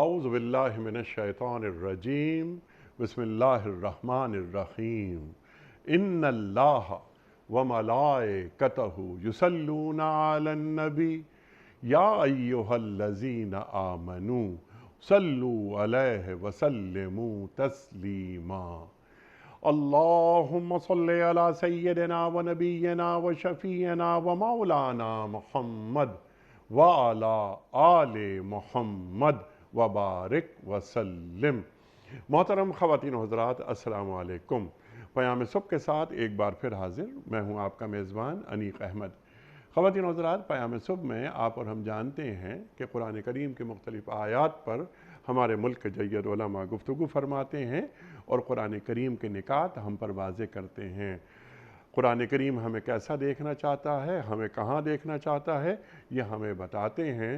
اعوذ باللہ من الشیطان الرجیم بسم اللہ الرحمن الرحیم ان اللہ وملائکتہ یصلون علی النبی یا ایہا الذین آمنوا صلوا علیہ وسلموا تسلیما اللہم صلی علی سیدنا و نبینا و شفیعنا و مولانا محمد وعلی آل محمد وبارک وسلم۔ محترم خواتین و حضرات، السلام علیکم۔ پیام صبح کے ساتھ ایک بار پھر حاضر میں ہوں آپ کا میزبان انیق احمد۔ خواتین و حضرات، پیام صبح میں آپ اور ہم جانتے ہیں کہ قرآن کریم کے مختلف آیات پر ہمارے ملک کے جید علماء گفتگو فرماتے ہیں اور قرآن کریم کے نکات ہم پر واضح کرتے ہیں۔ قرآن کریم ہمیں کیسا دیکھنا چاہتا ہے، ہمیں کہاں دیکھنا چاہتا ہے، یہ ہمیں بتاتے ہیں۔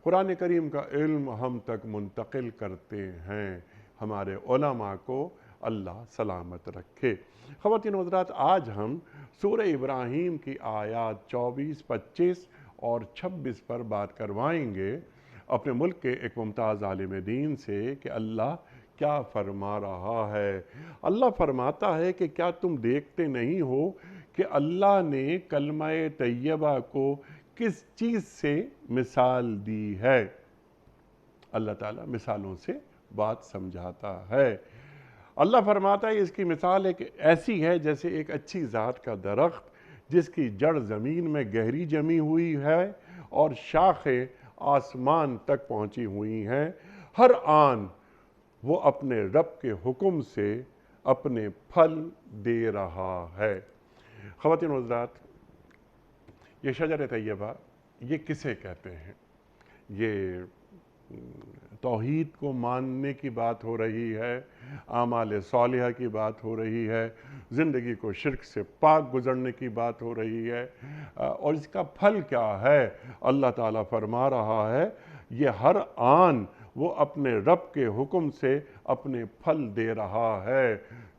قرآن کریم کا علم ہم تک منتقل کرتے ہیں۔ ہمارے علماء کو اللہ سلامت رکھے۔ خواتین و حضرات، آج ہم سورہ ابراہیم کی آیات 24، 25 اور 26 پر بات کروائیں گے اپنے ملک کے ایک ممتاز عالم دین سے کہ اللہ کیا فرما رہا ہے۔ اللہ فرماتا ہے کہ کیا تم دیکھتے نہیں ہو کہ اللہ نے کلمہ طیبہ کو کس چیز سے مثال دی ہے؟ اللہ تعالیٰ مثالوں سے بات سمجھاتا ہے۔ اللہ فرماتا ہے اس کی مثال ایک ایسی ہے جیسے ایک اچھی ذات کا درخت جس کی جڑ زمین میں گہری جمی ہوئی ہے اور شاخیں آسمان تک پہنچی ہوئی ہیں۔ ہر آن وہ اپنے رب کے حکم سے اپنے پھل دے رہا ہے۔ خواتین و حضرات، یہ شجر طیبہ یہ کسے کہتے ہیں؟ یہ توحید کو ماننے کی بات ہو رہی ہے، اعمال صالحہ کی بات ہو رہی ہے، زندگی کو شرک سے پاک گزرنے کی بات ہو رہی ہے، اور اس کا پھل کیا ہے؟ اللہ تعالیٰ فرما رہا ہے یہ ہر آن وہ اپنے رب کے حکم سے اپنے پھل دے رہا ہے۔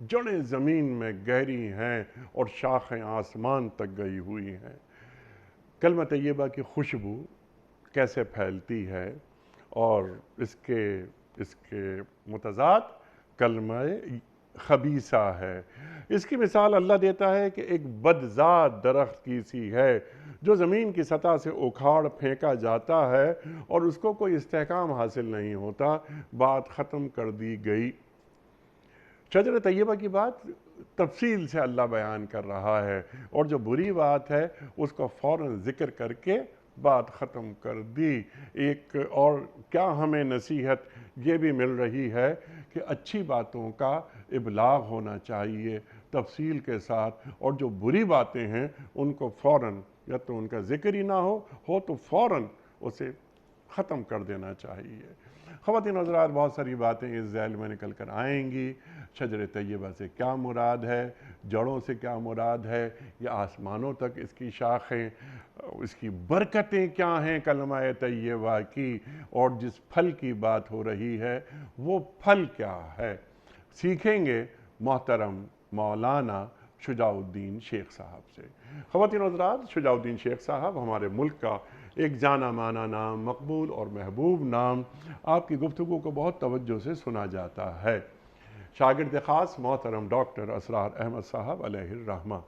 جڑیں زمین میں گہری ہیں اور شاخیں آسمان تک گئی ہوئی ہیں۔ کلمہ طیبہ کی خوشبو کیسے پھیلتی ہے اور اس کے متضاد کلمہ خبیثہ ہے۔ اس کی مثال اللہ دیتا ہے کہ ایک بدذات درخت کی سی ہے جو زمین کی سطح سے اکھاڑ پھینکا جاتا ہے اور اس کو کوئی استحکام حاصل نہیں ہوتا، بات ختم کر دی گئی۔ شجر طیبہ کی بات تفصیل سے اللہ بیان کر رہا ہے اور جو بری بات ہے اس کو فوراً ذکر کر کے بات ختم کر دی۔ ایک اور کیا ہمیں نصیحت یہ بھی مل رہی ہے کہ اچھی باتوں کا ابلاغ ہونا چاہیے تفصیل کے ساتھ، اور جو بری باتیں ہیں ان کو فوراً یا تو ان کا ذکر ہی نہ ہو تو فوراً اسے ختم کر دینا چاہیے۔ خواتین حضرات، بہت ساری باتیں اس ذیل میں نکل کر آئیں گی۔ شجر طیبہ سے کیا مراد ہے، جڑوں سے کیا مراد ہے، یہ آسمانوں تک اس کی شاخیں، اس کی برکتیں کیا ہیں کلمہ طیبہ کی، اور جس پھل کی بات ہو رہی ہے وہ پھل کیا ہے، سیکھیں گے محترم مولانا شجاع الدین شیخ صاحب سے۔ خواتین حضرات، شجاع الدین شیخ صاحب ہمارے ملک کا ایک جانا مانا نام، مقبول اور محبوب نام، آپ کی گفتگو کو بہت توجہ سے سنا جاتا ہے۔ شاگرد خاص محترم ڈاکٹر اسرار احمد صاحب علیہ الرحمہ۔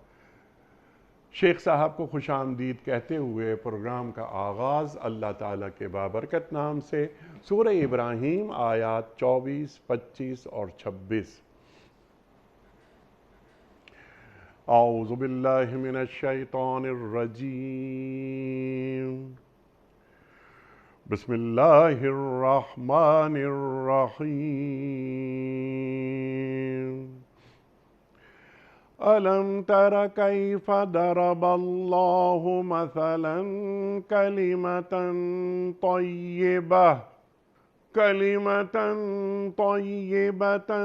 شیخ صاحب کو خوش آمدید کہتے ہوئے پروگرام کا آغاز اللہ تعالیٰ کے بابرکت نام سے، سورہ ابراہیم آیات 24، 25 اور 26۔ اعوذ باللہ من الشیطان الرجیم، بسم اللہ الرحمن الرحیم۔ أَلَمْ تَرَ كَيْفَ ضَرَبَ اللَّهُ مَثَلًا كَلِمَةً طَيِّبَةً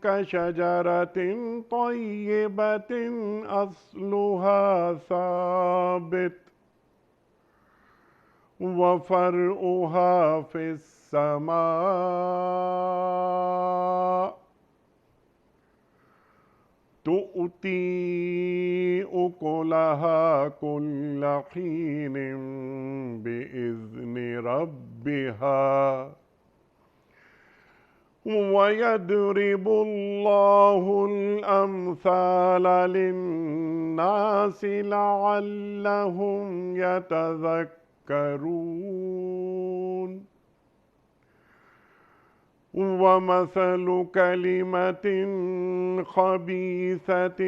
كَشَجَرَةٍ طَيِّبَةٍ أَصْلُهَا ثَابِتٌ وَفَرْعُهَا فِي السَّمَاءِ تُؤْتِي أُكُلَهَا كُلَّ حِينٍ بِإِذْنِ رَبِّهَا وَيَضْرِبُ اللَّهُ الْأَمْثَالَ لِلنَّاسِ لَعَلَّهُمْ يَتَذَكَّرُونَ وَمَثَلُ كَلِمَةٍ خَبِيثَةٍ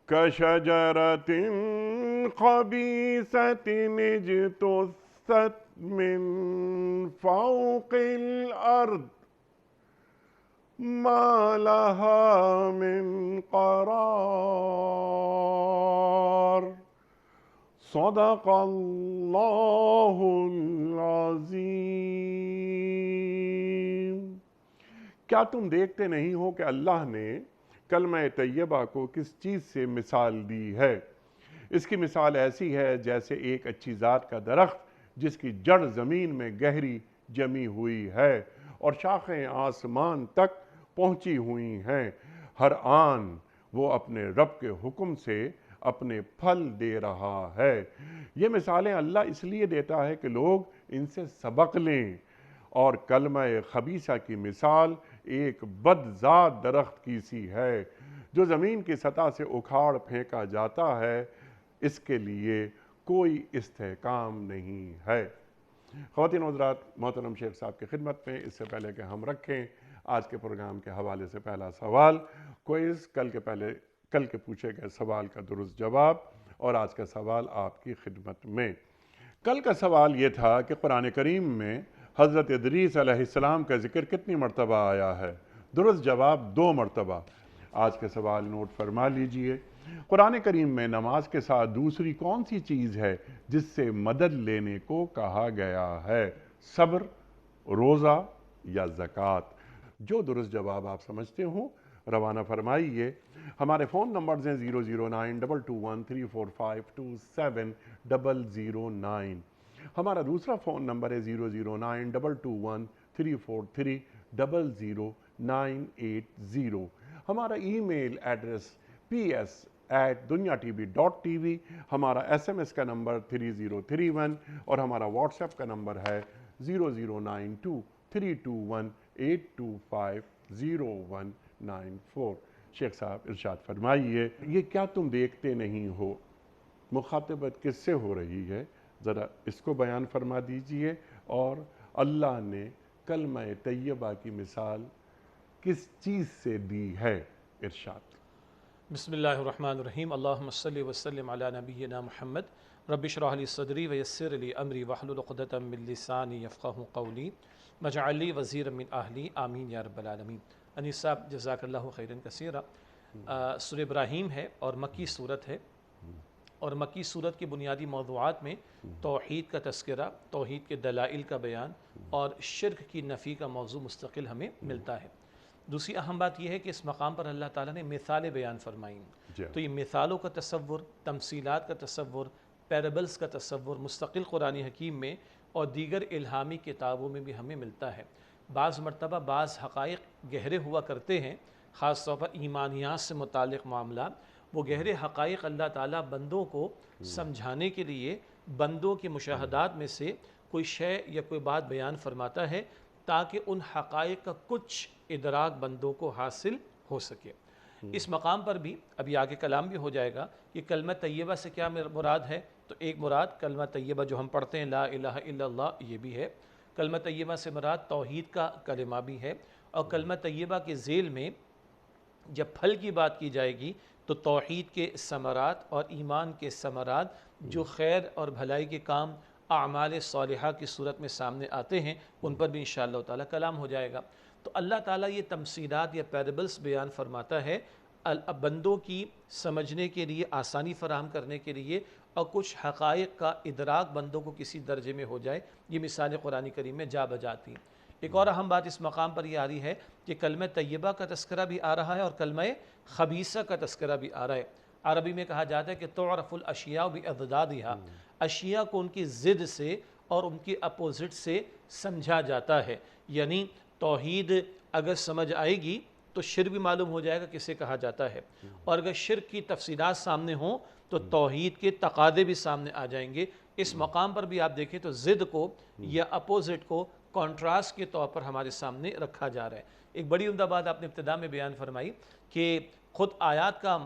كشجرة خبيثة اجتثت من فوق الأرض ما لها من قرار صدق اللہ العظیم۔ کیا تم دیکھتے نہیں ہو کہ اللہ نے کلمہ طیبہ کو کس چیز سے مثال دی ہے؟ اس کی مثال ایسی ہے جیسے ایک اچھی ذات کا درخت جس کی جڑ زمین میں گہری جمی ہوئی ہے اور شاخیں آسمان تک پہنچی ہوئی ہیں، ہر آن وہ اپنے رب کے حکم سے اپنے پھل دے رہا ہے۔ یہ مثالیں اللہ اس لیے دیتا ہے کہ لوگ ان سے سبق لیں، اور کلمہ خبیثہ کی مثال ایک بدذات درخت کی سی ہے جو زمین کی سطح سے اکھاڑ پھینکا جاتا ہے، اس کے لیے کوئی استحکام نہیں ہے۔ خواتین و حضرات، محترم شیخ صاحب کی خدمت میں اس سے پہلے کہ ہم رکھیں آج کے پروگرام کے حوالے سے پہلا سوال، کوئز کل کے پوچھے گئے سوال کا درست جواب، اور آج کا سوال آپ کی خدمت میں۔ کل کا سوال یہ تھا کہ قرآن کریم میں حضرت ادریس علیہ السلام کا ذکر کتنی مرتبہ آیا ہے؟ درست جواب 2 مرتبہ۔ آج کا سوال نوٹ فرما لیجئے۔ قرآن کریم میں نماز کے ساتھ دوسری کون سی چیز ہے جس سے مدد لینے کو کہا گیا ہے؟ صبر، روزہ یا زکوٰۃ؟ جو درست جواب آپ سمجھتے ہوں روانہ فرمائیے۔ ہمارے فون نمبرز ہیں 00922134527 ہمارا دوسرا فون نمبر ہے 0092234300980۔ ہمارا ای میل ایڈریس ps@duniatv.tv، ہمارا SMS کا نمبر 3031، اور ہمارا واٹس ایپ کا نمبر ہے 00923218250194۔ شیخ صاحب ارشاد فرمائیے، یہ کیا تم دیکھتے نہیں ہو مخاطبت کس سے ہو رہی ہے؟ ذرا اس کو بیان فرما دیجئے، اور اللہ نے کلمہ طیبہ کی مثال کس چیز سے دی ہے؟ ارشاد۔ بسم اللہ الرحمن الرحیم، اللہم صلی وسلم علی نبینا محمد، رب اشرح لی صدری ویسر لی امری واحلل عقدۃ من لسانی یفقہوا قولی واجعل لی وزیرا من اہلی، آمین یا رب العالمین۔ انیس صاحب جزاک اللہ خیرا کثیرا۔ سورہ ابراہیم ہے اور مکی صورت ہے، اور مکی صورت کی بنیادی موضوعات میں توحید کا تذکرہ، توحید کے دلائل کا بیان اور شرک کی نفی کا موضوع مستقل ہمیں ملتا ہے۔ دوسری اہم بات یہ ہے کہ اس مقام پر اللہ تعالیٰ نے مثالیں بیان فرمائیں، تو یہ مثالوں کا تصور، تمثیلات کا تصور، پیرابلز کا تصور مستقل قرآن حکیم میں اور دیگر الہامی کتابوں میں بھی ہمیں ملتا ہے۔ بعض مرتبہ بعض حقائق گہرے ہوا کرتے ہیں، خاص طور پر ایمانیات سے متعلق معاملات، وہ گہرے حقائق اللہ تعالیٰ بندوں کو سمجھانے کے لیے بندوں کے مشاہدات میں سے کوئی شے یا کوئی بات بیان فرماتا ہے تاکہ ان حقائق کا کچھ ادراک بندوں کو حاصل ہو سکے۔ اس مقام پر بھی ابھی آگے کلام بھی ہو جائے گا کہ کلمہ طیبہ سے کیا مراد ہے، تو ایک مراد کلمہ طیبہ جو ہم پڑھتے ہیں لا الہ الا اللہ یہ بھی ہے، کلمہ طیبہ سے مراد توحید کا کلمہ بھی ہے، اور کلمہ طیبہ کے ذیل میں جب پھل کی بات کی جائے گی تو توحید کے ثمرات اور ایمان کے ثمرات جو خیر اور بھلائی کے کام اعمال صالحہ کی صورت میں سامنے آتے ہیں ان پر بھی انشاءاللہ تعالی کلام ہو جائے گا۔ تو اللہ تعالیٰ یہ تمثیلات یا پیرابلز بیان فرماتا ہے بندوں کی سمجھنے کے لیے، آسانی فراہم کرنے کے لیے، اور کچھ حقائق کا ادراک بندوں کو کسی درجے میں ہو جائے، یہ مثالیں قرآن کریم میں جا بجاتی ہیں۔ ایک اور اہم بات اس مقام پر یہ آ رہی ہے کہ کلمہ طیبہ کا تذکرہ بھی آ رہا ہے اور کلمہ خبیثہ کا تذکرہ بھی آ رہا ہے۔ عربی میں کہا جاتا ہے کہ تعرف الاشیاء باضدادها، اشیاء کو ان کی ضد سے اور ان کی اپوزٹ سے سمجھا جاتا ہے، یعنی توحید اگر سمجھ آئے گی تو شرک بھی معلوم ہو جائے گا کسے کہا جاتا ہے، اور اگر شرک کی تفصیلات سامنے ہوں تو توحید کے تقاضے بھی سامنے آ جائیں گے، اس مقام پر بھی آپ دیکھیں تو ضد کو یا اپوزٹ کو کانٹراسٹ کے طور پر ہمارے سامنے رکھا جا رہا ہے۔ ایک بڑی عمدہ بات آپ نے ابتدا میں بیان فرمائی کہ خود آیات کا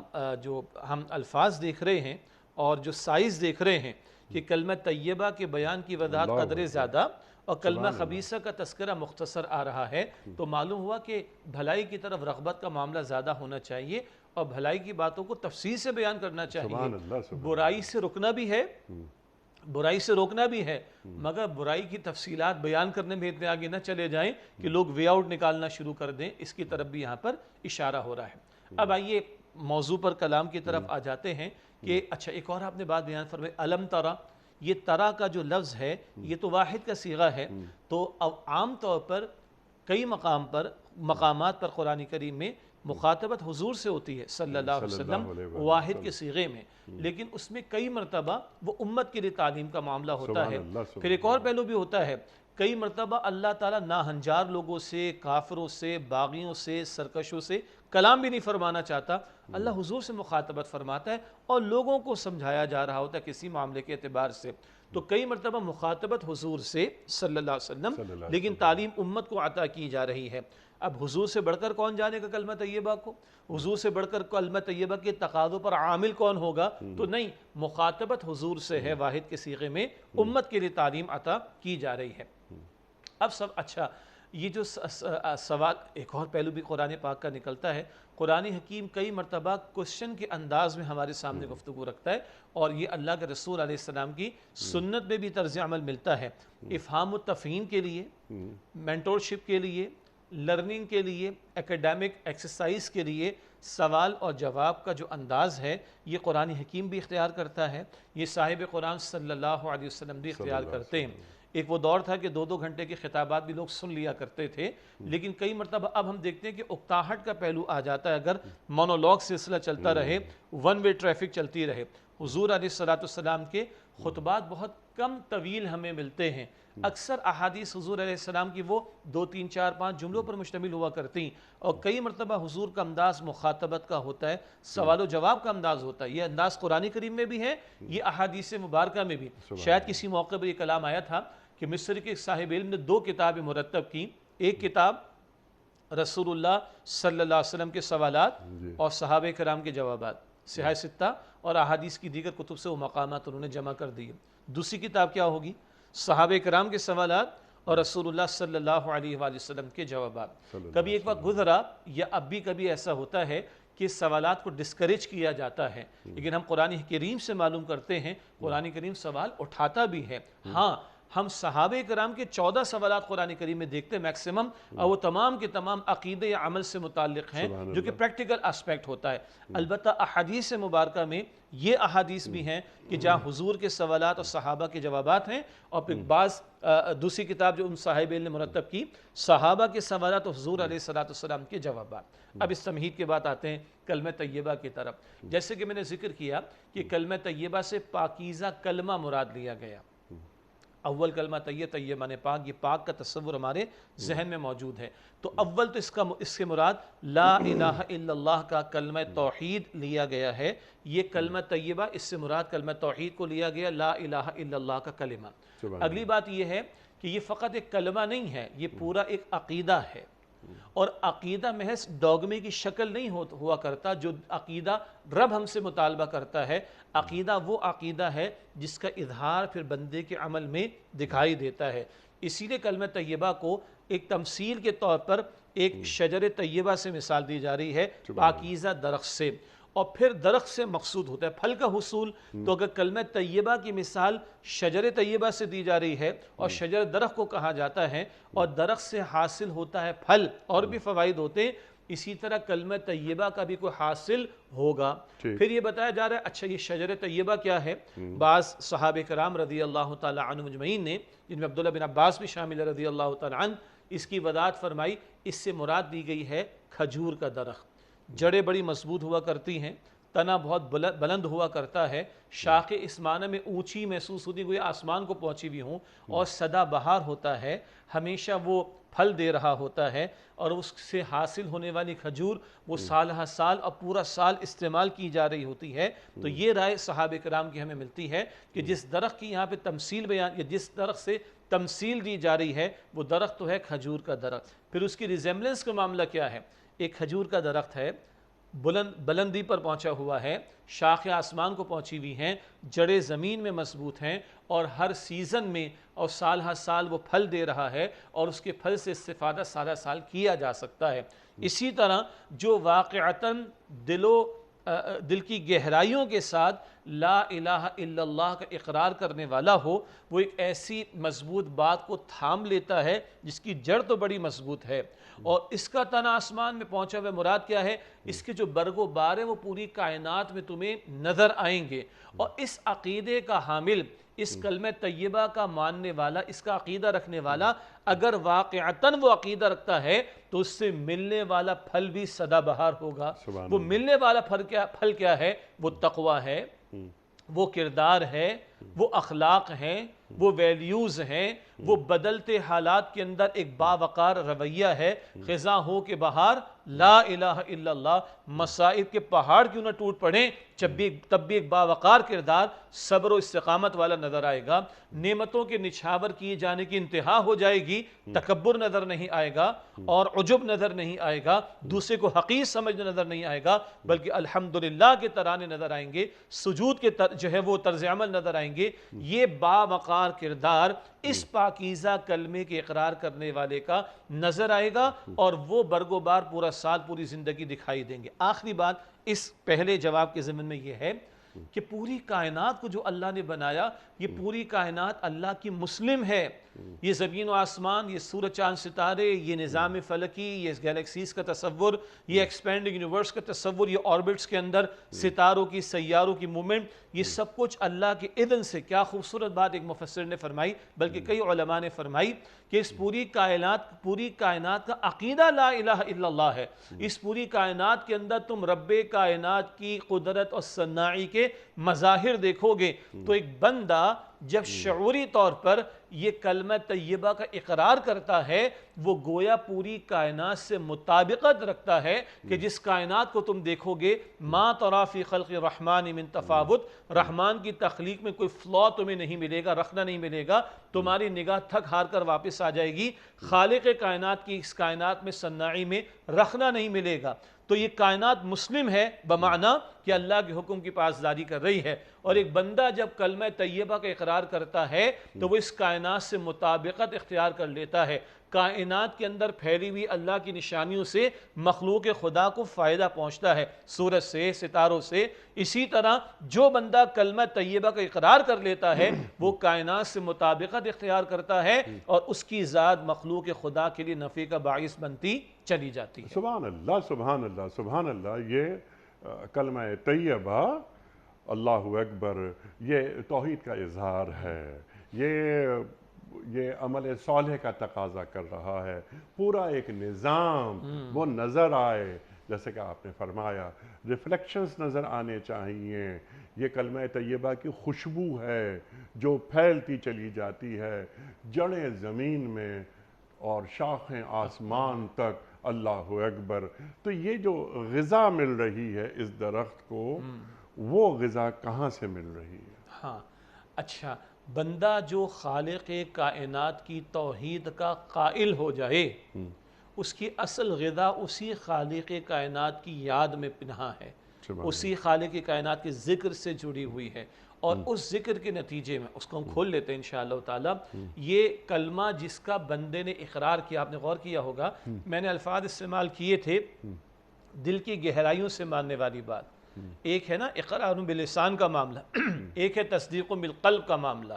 جو ہم الفاظ دیکھ رہے ہیں اور جو سائز دیکھ رہے ہیں کہ کلمہ طیبہ کے بیان کی وضاحت قدر زیادہ اور کلمہ خبیثہ کا تذکرہ مختصر آ رہا ہے، تو معلوم ہوا کہ بھلائی کی طرف رغبت کا معاملہ زیادہ ہونا چاہیے اور بھلائی کی باتوں کو تفصیل سے بیان کرنا چاہیے۔ برائی سے رکنا بھی ہے، برائی سے روکنا بھی ہے، مگر برائی کی تفصیلات بیان کرنے میں اتنے آگے نہ چلے جائیں کہ لوگ وے آؤٹ نکالنا شروع کر دیں، اس کی طرف بھی یہاں پر اشارہ ہو رہا ہے۔ اب آئیے موضوع پر کلام کی طرف آ جاتے ہیں کہ اچھا ایک اور آپ نے بات بیان فرمائی، علم ترا، یہ ترا کا جو لفظ ہے یہ تو واحد کا صیغہ ہے، تو عام طور پر کئی مقامات پر قرآن کریم میں مخاطبت حضور سے ہوتی ہے صلی اللہ علیہ وسلم واحد کے صیغے میں، لیکن اس میں کئی مرتبہ وہ امت کے لیے تعلیم کا معاملہ ہوتا ہے۔ پھر ایک اور پہلو بھی ہوتا ہے، کئی مرتبہ اللہ تعالیٰ ناہنجار لوگوں سے، کافروں سے، باغیوں سے، سرکشوں سے کلام بھی نہیں فرمانا چاہتا، اللہ حضور سے مخاطبت فرماتا ہے اور لوگوں کو سمجھایا جا رہا ہوتا ہے کسی معاملے کے اعتبار سے، تو کئی مرتبہ مخاطبت حضور سے صلی اللہ علیہ وسلم، لیکن تعلیم امت کو عطا کی جا رہی ہے۔ اب حضور سے بڑھ کر کون جانے کا کلمہ طیبہ کو؟ حضور سے بڑھ کر کلمہ طیبہ کے تقاضوں پر عامل کون ہوگا؟ تو نہیں، مخاطبت حضور سے ہے واحد کے صیغے میں، امت کے لیے تعلیم عطا کی جا رہی ہے۔ اب سب اچھا، یہ جو سوال ایک اور پہلو بھی قرآن پاک کا نکلتا ہے، قرآن حکیم کئی مرتبہ کوشچن کے انداز میں ہمارے سامنے گفتگو رکھتا ہے، اور یہ اللہ کے رسول علیہ السلام کی سنت میں بھی طرز عمل ملتا ہے، افہام و تفہیم کے لیے، مینٹورشپ کے لیے، لرننگ کے لیے، ایکیڈیمک ایکسرسائز کے لیے سوال اور جواب کا جو انداز ہے یہ قرآن حکیم بھی اختیار کرتا ہے، یہ صاحب قرآن صلی اللہ علیہ وسلم بھی اختیار کرتے ہیں۔ ایک وہ دور تھا کہ 2 گھنٹے کے خطابات بھی لوگ سن لیا کرتے تھے، لیکن کئی مرتبہ اب ہم دیکھتے ہیں کہ اکتاہٹ کا پہلو آ جاتا ہے، اگر مونولوگ سلسلہ چلتا رہے، ون وے ٹریفک چلتی رہے۔ حضور علیہ السلام کے خطبات بہت کم طویل ہمیں ملتے ہیں، اکثر احادیث حضور علیہ السلام کی وہ 2 3 4 5 جملوں پر مشتمل ہوا کرتی ہیں، اور کئی مرتبہ حضور کا انداز مخاطبت کا ہوتا ہے، سوال و جواب کا انداز ہوتا ہے۔ یہ انداز قرآن کریم میں بھی ہے، یہ احادیث مبارکہ میں بھی۔ شاید کسی موقع پر یہ کلام آیا تھا کہ مصر کے صاحب علم نے 2 کتابیں مرتب کی، ایک کتاب رسول اللہ صلی اللہ علیہ وسلم کے سوالات اور صحابہ کرام کے جوابات، صحیح ستہ اور احادیث کی دیگر کتب سے وہ مقامات انہوں نے جمع کر دیے۔ دوسری کتاب کیا ہوگی؟ صحابہ کرام کے سوالات اور رسول اللہ صلی اللہ علیہ وآلہ وسلم کے جوابات۔ کبھی ایک وقت گزرا یا اب بھی کبھی ایسا ہوتا ہے کہ سوالات کو ڈسکریج کیا جاتا ہے، لیکن ہم قرآن کریم سے معلوم کرتے ہیں قرآن کریم سوال اٹھاتا بھی ہے۔ ہاں، ہم صحابہ کرام کے 14 سوالات قرآن کریم میں دیکھتے ہیں میکسیمم، اور وہ تمام کے تمام عقیدے یا عمل سے متعلق ہیں، جو کہ پریکٹیکل اسپیکٹ ہوتا ہے۔ البتہ احادیث مبارکہ میں یہ احادیث بھی ہیں کہ جہاں حضور کے سوالات اور صحابہ کے جوابات ہیں، اور پھر بعض دوسری کتاب جو ان صاحب نے مرتب کی، صحابہ کے سوالات اور حضور علیہ السلام کے جوابات۔ اب اس تمہید کے بعد آتے ہیں کلمہ طیبہ کی طرف۔ جیسے کہ میں نے ذکر کیا کہ کلمہ طیبہ سے پاکیزہ کلمہ مراد لیا گیا۔ اول کلمہ طیب معنی پاک، یہ پاک کا تصور ہمارے ذہن میں موجود ہے، تو اول تو اس کے مراد لا الہ الا اللہ کا کلمہ توحید لیا گیا ہے۔ یہ کلمہ طیبہ، اس سے مراد کلمہ توحید کو لیا گیا، لا الہ الا اللہ کا کلمہ۔ اگلی بات یہ ہے کہ یہ فقط ایک کلمہ نہیں ہے، یہ پورا ایک عقیدہ ہے، اور عقیدہ محض ڈوگمے کی شکل نہیں ہوا کرتا۔ جو عقیدہ رب ہم سے مطالبہ کرتا ہے، عقیدہ وہ عقیدہ ہے جس کا اظہار پھر بندے کے عمل میں دکھائی دیتا ہے۔ اسی لیے کلمہ طیبہ کو ایک تمثیل کے طور پر ایک شجر طیبہ سے مثال دی جا رہی ہے، پاکیزہ درخت سے، اور پھر درخت سے مقصود ہوتا ہے پھل کا حصول۔ تو اگر کلمہ طیبہ کی مثال شجر طیبہ سے دی جا رہی ہے، اور شجر درخت کو کہا جاتا ہے، اور درخت سے حاصل ہوتا ہے پھل اور بھی فوائد ہوتے ہیں، اسی طرح کلمہ طیبہ کا بھی کوئی حاصل ہوگا۔ پھر یہ بتایا جا رہا ہے اچھا یہ شجر طیبہ کیا ہے؟ بعض صحابہ کرام رضی اللہ تعالی عنہ مجمعین نے، جن میں عبداللہ بن عباس بھی شامل ہے رضی اللہ تعالی عنہ، اس کی وضاحت فرمائی۔ اس سے مراد دی گئی ہے کھجور کا درخت۔ جڑیں بڑی مضبوط ہوا کرتی ہیں، تنا بہت بلند ہوا کرتا ہے، شاخیں اس معنی میں اونچی محسوس ہوتی گویا آسمان کو پہنچی بھی ہوں، اور سدا بہار ہوتا ہے، ہمیشہ وہ پھل دے رہا ہوتا ہے، اور اس سے حاصل ہونے والی کھجور وہ سال ہر سال اور پورا سال استعمال کی جا رہی ہوتی ہے۔ تو یہ رائے صحابہ کرام کی ہمیں ملتی ہے کہ جس درخت کی یہاں پہ تمثیل بیان، یا جس درخت سے تمثیل دی جا رہی ہے وہ درخت تو ہے کھجور کا درخت۔ پھر اس کی ریزیمبلنس کا معاملہ کیا ہے؟ ایک کھجور کا درخت ہے، بلندی پر پہنچا ہوا ہے، شاخیں آسمان کو پہنچی ہوئی ہیں، جڑیں زمین میں مضبوط ہیں، اور ہر سیزن میں اور سال ہر سال وہ پھل دے رہا ہے، اور اس کے پھل سے استفادہ سارا سال کیا جا سکتا ہے۔ اسی طرح جو واقعتاً دل کی گہرائیوں کے ساتھ لا الہ الا اللہ کا اقرار کرنے والا ہو، وہ ایک ایسی مضبوط بات کو تھام لیتا ہے جس کی جڑ تو بڑی مضبوط ہے، اور اس کا تنا آسمان میں پہنچا ہوا مراد کیا ہے؟ اس کے جو برگ و بار ہیں وہ پوری کائنات میں تمہیں نظر آئیں گے، اور اس عقیدے کا حامل، اس کلمہ طیبہ کا ماننے والا، اس کا عقیدہ رکھنے والا اگر واقعتاً وہ عقیدہ رکھتا ہے تو اس سے ملنے والا پھل بھی سدا بہار ہوگا۔ وہ ملنے والا پھل کیا ہے؟ وہ تقوی ہے، وہ کردار ہے، وہ اخلاق ہیں، وہ ویلیوز ہیں، وہ بدلتے حالات کے اندر ایک باوقار رویہ ہے۔ خزاں ہو کے بہار لا الہ الا اللہ، مصائب کے پہاڑ کیوں نہ ٹوٹ پڑیں تب بھی ایک باوقار کردار، صبر و استقامت والا نظر آئے گا۔ نعمتوں کے نچھاور کیے جانے کی انتہا ہو جائے گی، تکبر نظر نہیں آئے گا، اور عجب نظر نہیں آئے گا، دوسرے کو حقیر سمجھنا نظر نہیں آئے گا، بلکہ الحمدللہ کے ترانے نظر آئیں گے، سجود کے جو ہے وہ طرز عمل نظر آئیں گے۔ یہ باوقار کردار اس پاکیزہ کلمے کے اقرار کرنے والے کا نظر آئے گا، اور وہ برگ و بار پورا سال پوری زندگی دکھائی دیں گے۔ آخری بات اس پہلے جواب کے ضمن میں یہ ہے کہ پوری کائنات کو جو اللہ نے بنایا، یہ پوری کائنات اللہ کی مسلم ہے۔ یہ زمین و آسمان، یہ سورج چاند ستارے، یہ نظام فلکی، یہ گیلیکسیز کا تصور، یہ ایکسپینڈنگ یونیورس کا تصور، یہ آربٹس کے اندر ستاروں کی، سیاروں کی مومنٹ، یہ سب کچھ اللہ کے اذن سے۔ کیا خوبصورت بات ایک مفسر نے فرمائی، بلکہ کئی علماء نے فرمائی کہ اس پوری کائنات کا عقیدہ لا الہ الا اللہ ہے۔ اس پوری کائنات کے اندر تم رب کائنات کی قدرت اور صناعی کے مظاہر دیکھو گے، تو ایک بندہ جب شعوری طور پر یہ کلمہ طیبہ کا اقرار کرتا ہے، وہ گویا پوری کائنات سے مطابقت رکھتا ہے کہ جس کائنات کو تم دیکھو گے، ما تری فی خلق الرحمن من تفاوت، رحمان کی تخلیق میں کوئی فلا تمہیں نہیں ملے گا، رکھنا نہیں ملے گا، تمہاری نگاہ تھک ہار کر واپس آ جائے گی، خالق کائنات کی اس کائنات میں صناعی میں رکھنا نہیں ملے گا۔ تو یہ کائنات مسلم ہے بمعنی کہ اللہ کے حکم کی پاسداری کر رہی ہے، اور ایک بندہ جب کلمہ طیبہ کا اقرار کرتا ہے تو وہ اس کائنات سے مطابقت اختیار کر لیتا ہے۔ کائنات کے اندر پھیلی ہوئی اللہ کی نشانیوں سے مخلوق خدا کو فائدہ پہنچتا ہے، سورج سے، ستاروں سے۔ اسی طرح جو بندہ کلمہ طیبہ کا اقرار کر لیتا ہے وہ کائنات سے مطابقت اختیار کرتا ہے، اور اس کی ذات مخلوق خدا کے لیے نفع کا باعث بنتی چلی جاتی ہے۔ سبحان اللہ، سبحان اللہ، سبحان اللہ۔ یہ کلمہ طیبہ، اللہ اکبر، یہ توحید کا اظہار ہے، یہ عمل صالح کا تقاضا کر رہا ہے۔ پورا ایک نظام وہ نظر آئے، جیسے کہ آپ نے فرمایا، ریفلیکشنز نظر آنے چاہیے۔ یہ کلمہ طیبہ کی خوشبو ہے جو پھیلتی چلی جاتی ہے، جڑیں زمین میں اور شاخیں آسمان تک، اللہ اکبر۔ تو یہ جو غذا مل رہی ہے اس درخت کو، وہ غذا کہاں سے مل رہی ہے؟ ہاں، اچھا، بندہ جو خالق کائنات کی توحید کا قائل ہو جائے، اس کی اصل غذا اسی خالق کائنات کی یاد میں پنہاں ہے، اسی خالق کائنات کے ذکر سے جڑی ہوئی ہے، اور اس ذکر کے نتیجے میں اس کو ہم کھول لیتے ہیں انشاءاللہ تعالی۔ یہ کلمہ جس کا بندے نے اقرار کیا، آپ نے غور کیا ہوگا، میں نے الفاظ استعمال کیے تھے، دل کی گہرائیوں سے ماننے والی بات۔ ایک ہے نا اقرار باللسان کا معاملہ، ایک ہے تصدیق بالقلب کا معاملہ۔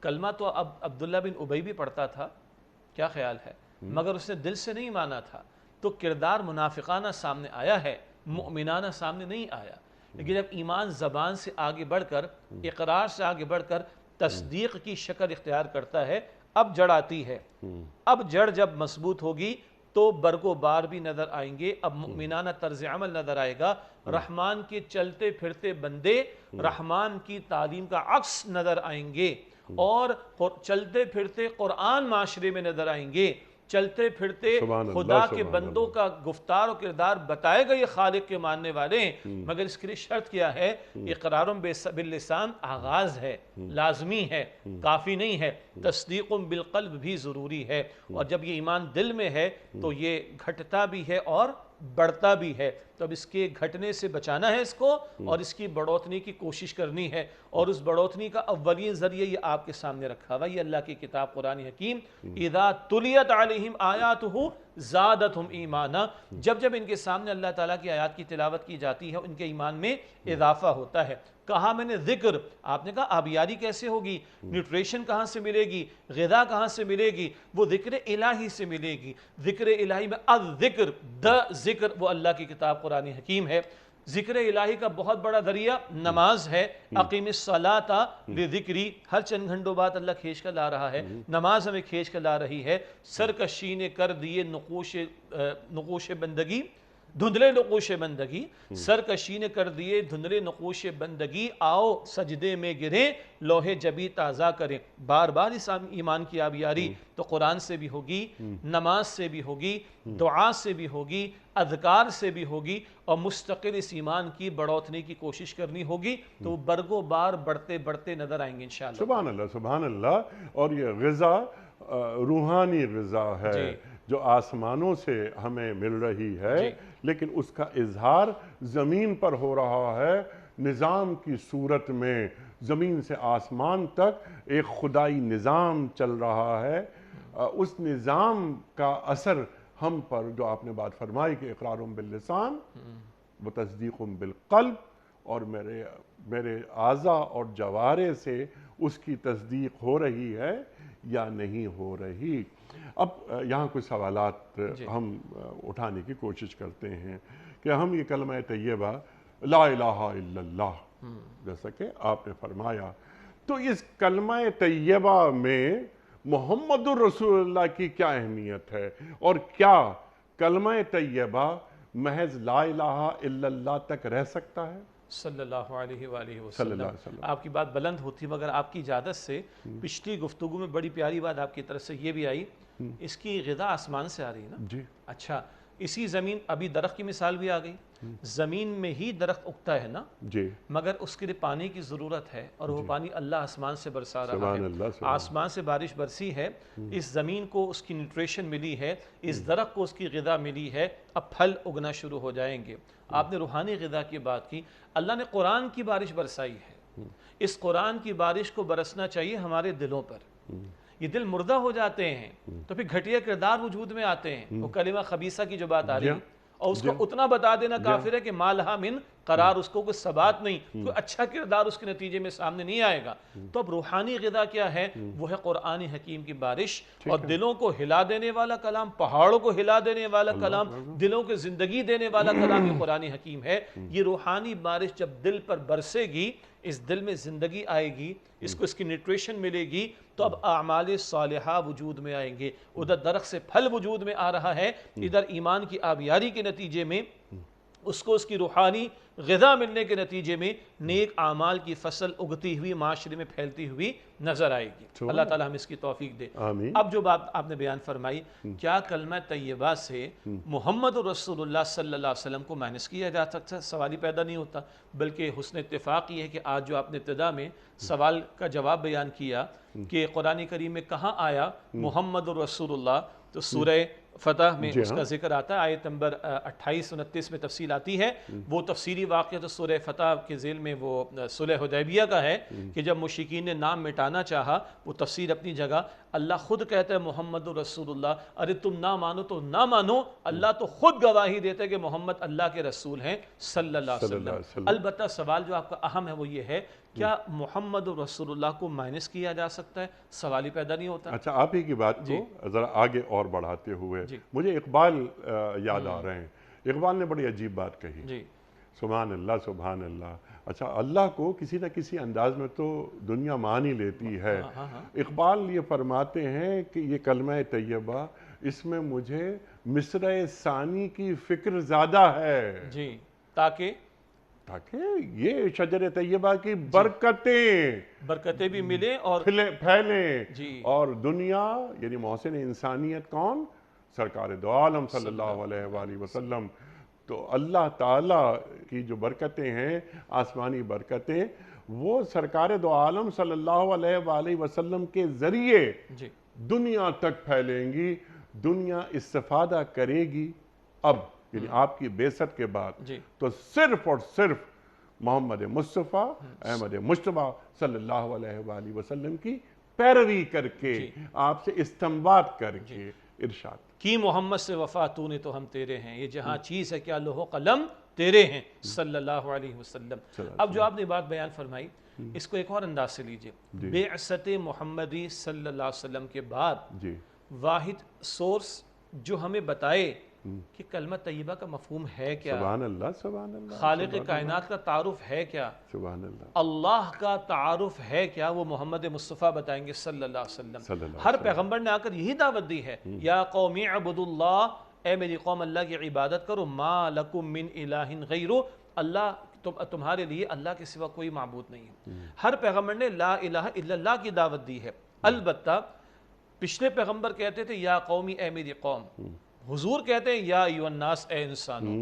کلمہ تو اب عبداللہ بن ابی بھی پڑھتا تھا، کیا خیال ہے، مگر اس نے دل سے نہیں مانا تھا، تو کردار منافقانہ سامنے آیا ہے، مؤمنانہ سامنے نہیں آیا۔ لیکن جب ایمان زبان سے آگے بڑھ کر، اقرار سے آگے بڑھ کر تصدیق کی شکل اختیار کرتا ہے، اب جڑ آتی ہے۔ اب جڑ جب مضبوط ہوگی تو برگ و بار بھی نظر آئیں گے. اب مؤمنانہ طرز عمل نظر آئے گا. رحمان کے چلتے پھرتے بندے رحمان کی تعلیم کا عکس نظر آئیں گے، اور چلتے پھرتے قرآن معاشرے میں نظر آئیں گے. چلتے پھرتے خدا کے بندوں کا گفتار و کردار بتائے گا یہ خالق کے ماننے والے ہیں، مگر اس کے لیے شرط کیا ہے؟ اقرار باللسان آغاز ہے، لازمی ہے، کافی نہیں ہے. تصدیق بالقلب بھی ضروری ہے، اور جب یہ ایمان دل میں ہے تو یہ گھٹتا بھی ہے اور بڑھتا بھی ہے. تو اب اس کے گھٹنے سے بچانا ہے اس کو، اور اس کی بڑھوتنی کی کوشش کرنی ہے. اور اس بڑھوتنی کا اولین ذریعہ یہ آپ کے سامنے رکھا ہوا، یہ اللہ کی کتاب قرآن حکیم. اذا تلیت علیہم آیاتہ زادتہم ایمانا، جب جب ان کے سامنے اللہ تعالیٰ کی آیات کی تلاوت کی جاتی ہے ان کے ایمان میں اضافہ ہوتا ہے. کہا میں نے ذکر، آپ نے کہا آبیاری کیسے ہوگی، نیوٹریشن کہاں سے ملے گی، غذا کہاں سے ملے گی؟ وہ ذکر الہی سے ملے گی. ذکر الہی میں الذکر، ذکر وہ اللہ کی کتاب قرآن حکیم ہے. ذکر الہی کا بہت بڑا ذریعہ نماز ہے. اقیم الصلاۃ لذکری، ہر چند گھنٹوں بعد اللہ کھینچ کر لا رہا ہے، نماز ہمیں کھینچ کر لا رہی ہے. سرکشی نے کر دیے نقوش بندگی، دھندلے نقوش بندگی، سرکشی نے کر دیے دھندلے نقوش بندگی، آؤ سجدے میں گریں لوح جبی تازہ کریں. بار بار اس ایمان کی آبیاری تو قرآن سے بھی ہوگی، نماز سے بھی ہوگی، دعا سے بھی ہوگی، اذکار سے بھی ہوگی، اور مستقل اس ایمان کی بڑھوتنے کی کوشش کرنی ہوگی. تو برگ و بار بڑھتے بڑھتے نظر آئیں گے انشاءاللہ. سبحان اللہ، سبحان اللہ. اور یہ غذا روحانی غذا ہے جو آسمانوں سے ہمیں مل رہی ہے، لیکن اس کا اظہار زمین پر ہو رہا ہے نظام کی صورت میں. زمین سے آسمان تک ایک خدائی نظام چل رہا ہے. اس نظام کا اثر ہم پر، جو آپ نے بات فرمائی کہ اقرار باللسان و تصدیق بالقلب، اور میرے اعضاء اور جوارے سے اس کی تصدیق ہو رہی ہے یا نہیں ہو رہی. اب یہاں کچھ سوالات ہم اٹھانے کی کوشش کرتے ہیں کہ ہم یہ کلمہ طیبہ لا الہ الا اللہ جیسا کہ آپ نے فرمایا، تو اس کلمہ طیبہ میں محمد الرسول اللہ کی کیا اہمیت ہے، اور کیا کلمہ طیبہ محض لا الہ الا اللہ تک رہ سکتا ہے؟ صلی اللہ علیہ وآلہ صلی اللہ وسلم. علیہ وسلم. آپ کی بات بلند ہوتی مگر آپ کی اجازت سے پچھلی گفتگو میں بڑی پیاری بات آپ کی طرف سے یہ بھی آئی، اس کی غذا آسمان سے آ رہی ہے نا. جی. اچھا، اسی زمین، ابھی درخت کی مثال بھی آ گئی، زمین میں ہی درخت اگتا ہے نا، جی. مگر اس کے لیے پانی کی ضرورت ہے، اور وہ پانی اللہ آسمان سے برسا رہا سبحان ہے. اللہ. آسمان سے بارش برسی ہے، اس زمین کو اس کی نیوٹریشن ملی ہے، اس درخت کو اس کی غذا ملی ہے، اب پھل اگنا شروع ہو جائیں گے. آپ نے روحانی غذا کی بات کی، اللہ نے قرآن کی بارش برسائی ہے. اس قرآن کی بارش کو برسنا چاہیے ہمارے دلوں پر. یہ دل مردہ ہو جاتے ہیں تو پھر گھٹیا کردار وجود میں آتے ہیں. وہ کلمہ خبیثہ کی جو بات آ رہی ہے، اور اس کو اتنا بتا دینا کافر ہے کہ ما لہا من قرار، اس کو کوئی ثبات نہیں، کوئی اچھا کردار اس کے نتیجے میں سامنے نہیں آئے گا. تو اب روحانی غذا کیا ہے؟ وہ ہے قرآن حکیم کی بارش، اور دلوں کو ہلا دینے والا کلام، پہاڑوں کو ہلا دینے والا کلام، دلوں کو زندگی دینے والا کلام یہ قرآن حکیم ہے. یہ روحانی بارش جب دل پر برسے گی، اس دل میں زندگی آئے گی، اس کو اس کی نیوٹریشن ملے گی، تو اب اعمال صالحہ وجود میں آئیں گے. ادھر درخت سے پھل وجود میں آ رہا ہے، ادھر ایمان کی آبیاری کے نتیجے میں اس کو اس کی روحانی غذا ملنے کے نتیجے میں نیک اعمال کی فصل اگتی ہوئی معاشرے میں پھیلتی ہوئی نظر آئے گی. اللہ تعالی ہم اس کی توفیق دے. اب جو بات آپ نے بیان فرمائی، کیا کلمہ طیبہ سے محمد رسول اللہ صلی اللہ علیہ وسلم کو مائنس کیا جا سکتا؟ سوال ہی پیدا نہیں ہوتا، بلکہ حسن اتفاق یہ ہے کہ آج جو آپ نے ابتدا میں سوال کا جواب بیان کیا کہ قرآن کریم میں کہاں آیا محمد رسول اللہ، تو سورہ فتح میں اس کا ذکر آتا ہے. آیت نمبر 28-29 میں تفصیل آتی ہے. وہ تفصیلی واقعہ تو سورہ فتح کے ذیل میں وہ صلح حدیبیہ کا ہے کہ جب مشرکین نے نام مٹانا چاہا، وہ تفسیر اپنی جگہ. اللہ خود کہتا ہے محمد رسول اللہ، ارے تم نہ مانو تو نہ مانو، اللہ تو خود گواہی دیتا ہے کہ محمد اللہ کے رسول ہیں صلی اللہ علیہ وسلم. البتہ سوال جو آپ کا اہم ہے وہ یہ ہے، کیا محمد رسول اللہ کو مائنس کیا جا سکتا ہے؟ سوال ہی پیدا نہیں ہوتا. اچھا، آپ ہی کی بات کو ذرا آگے اور بڑھاتے ہوئے مجھے اقبال یاد آ رہے ہیں. اقبال نے بڑی عجیب بات کہی. سبحان اللہ سبحان اللہ۔ اچھا، اللہ کو کسی نہ کسی انداز میں تو دنیا مان ہی لیتی ہے۔ اقبال یہ فرماتے ہیں کہ یہ کلمہ طیبہ، اس میں مجھے مصرع ثانی کی فکر زیادہ ہے، جی، تاکہ یہ شجر طیبہ کی برکتیں بھی ملیں اور پھیلیں، جی، اور دنیا یعنی محسن انسانیت کون؟ سرکار دو عالم صلی اللہ علیہ وآلہ وسلم۔ تو اللہ تعالیٰ کی جو برکتیں ہیں، آسمانی برکتیں، وہ سرکار دو عالم صلی اللہ علیہ وآلہ وسلم کے ذریعے جی، دنیا تک پھیلیں گی، دنیا استفادہ کرے گی۔ اب یعنی آپ کی بعثت کے بعد جی، تو صرف اور صرف محمد مصطفیٰ احمد مجتبیٰ صلی اللہ علیہ وآلہ وسلم کی پیروی کر کے، آپ سے استنباط کر کے ارشاد کی محمد سے وفا تو نے تو ہم تیرے ہیں، یہ جہاں چیز ہے کیا لوح و قلم تیرے ہیں صلی اللہ علیہ وسلم۔ اب جو آپ نے بات بیان فرمائی، اس کو ایک اور انداز سے لیجئے۔ بعثت محمدی صلی اللہ علیہ وسلم کے بعد واحد سورس جو ہمیں بتائے کہ کلمہ طیبہ کا مفہوم ہے کیا، سبحان اللہ سبحان اللہ، خالق کائنات کا تعارف ہے کیا، سبحان اللہ، اللہ کا تعارف ہے کیا، وہ محمد مصطفیٰ بتائیں گے صلی اللہ علیہ وسلم۔ ہر پیغمبر نے آ کر یہی دعوت دی ہے، یا قوم اعبدوا اللہ، اے میری قوم اللہ کی عبادت کرو، ما لکم من الہ غیرہ، اللہ تمہارے لیے اللہ کے سوا کوئی معبود نہیں ہے۔ ہر پیغمبر نے لا الہ الا اللہ کی دعوت دی ہے۔ البتہ پچھلے پیغمبر کہتے تھے یا قومی، اے میری قوم، حضور کہتے ہیں یا ایھا الناس، اے انسانوں۔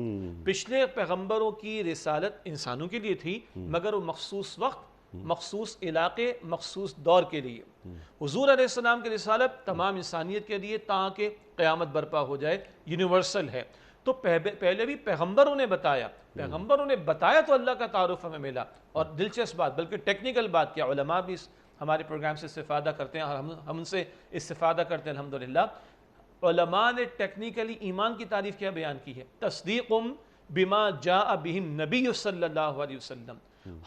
پچھلے پیغمبروں کی رسالت انسانوں کے لیے تھی، مگر وہ مخصوص وقت، مخصوص علاقے، مخصوص دور کے لیے۔ حضور علیہ السلام کی رسالت تمام انسانیت کے لیے تاکہ قیامت برپا ہو جائے، یونیورسل ہے۔ تو پہلے بھی پیغمبروں نے بتایا تو اللہ کا تعارف ہمیں ملا۔ اور دلچسپ بات، بلکہ ٹیکنیکل بات کیا، علماء بھی ہمارے پروگرام سے استفادہ کرتے ہیں اور ہم ان سے استفادہ کرتے ہیں الحمدللہ۔ علماء نے ٹیکنیکلی ایمان کی تعریف کیا بیان کی ہے؟ تصدیق بما جاء بہ النبی صلی اللہ علیہ وسلم،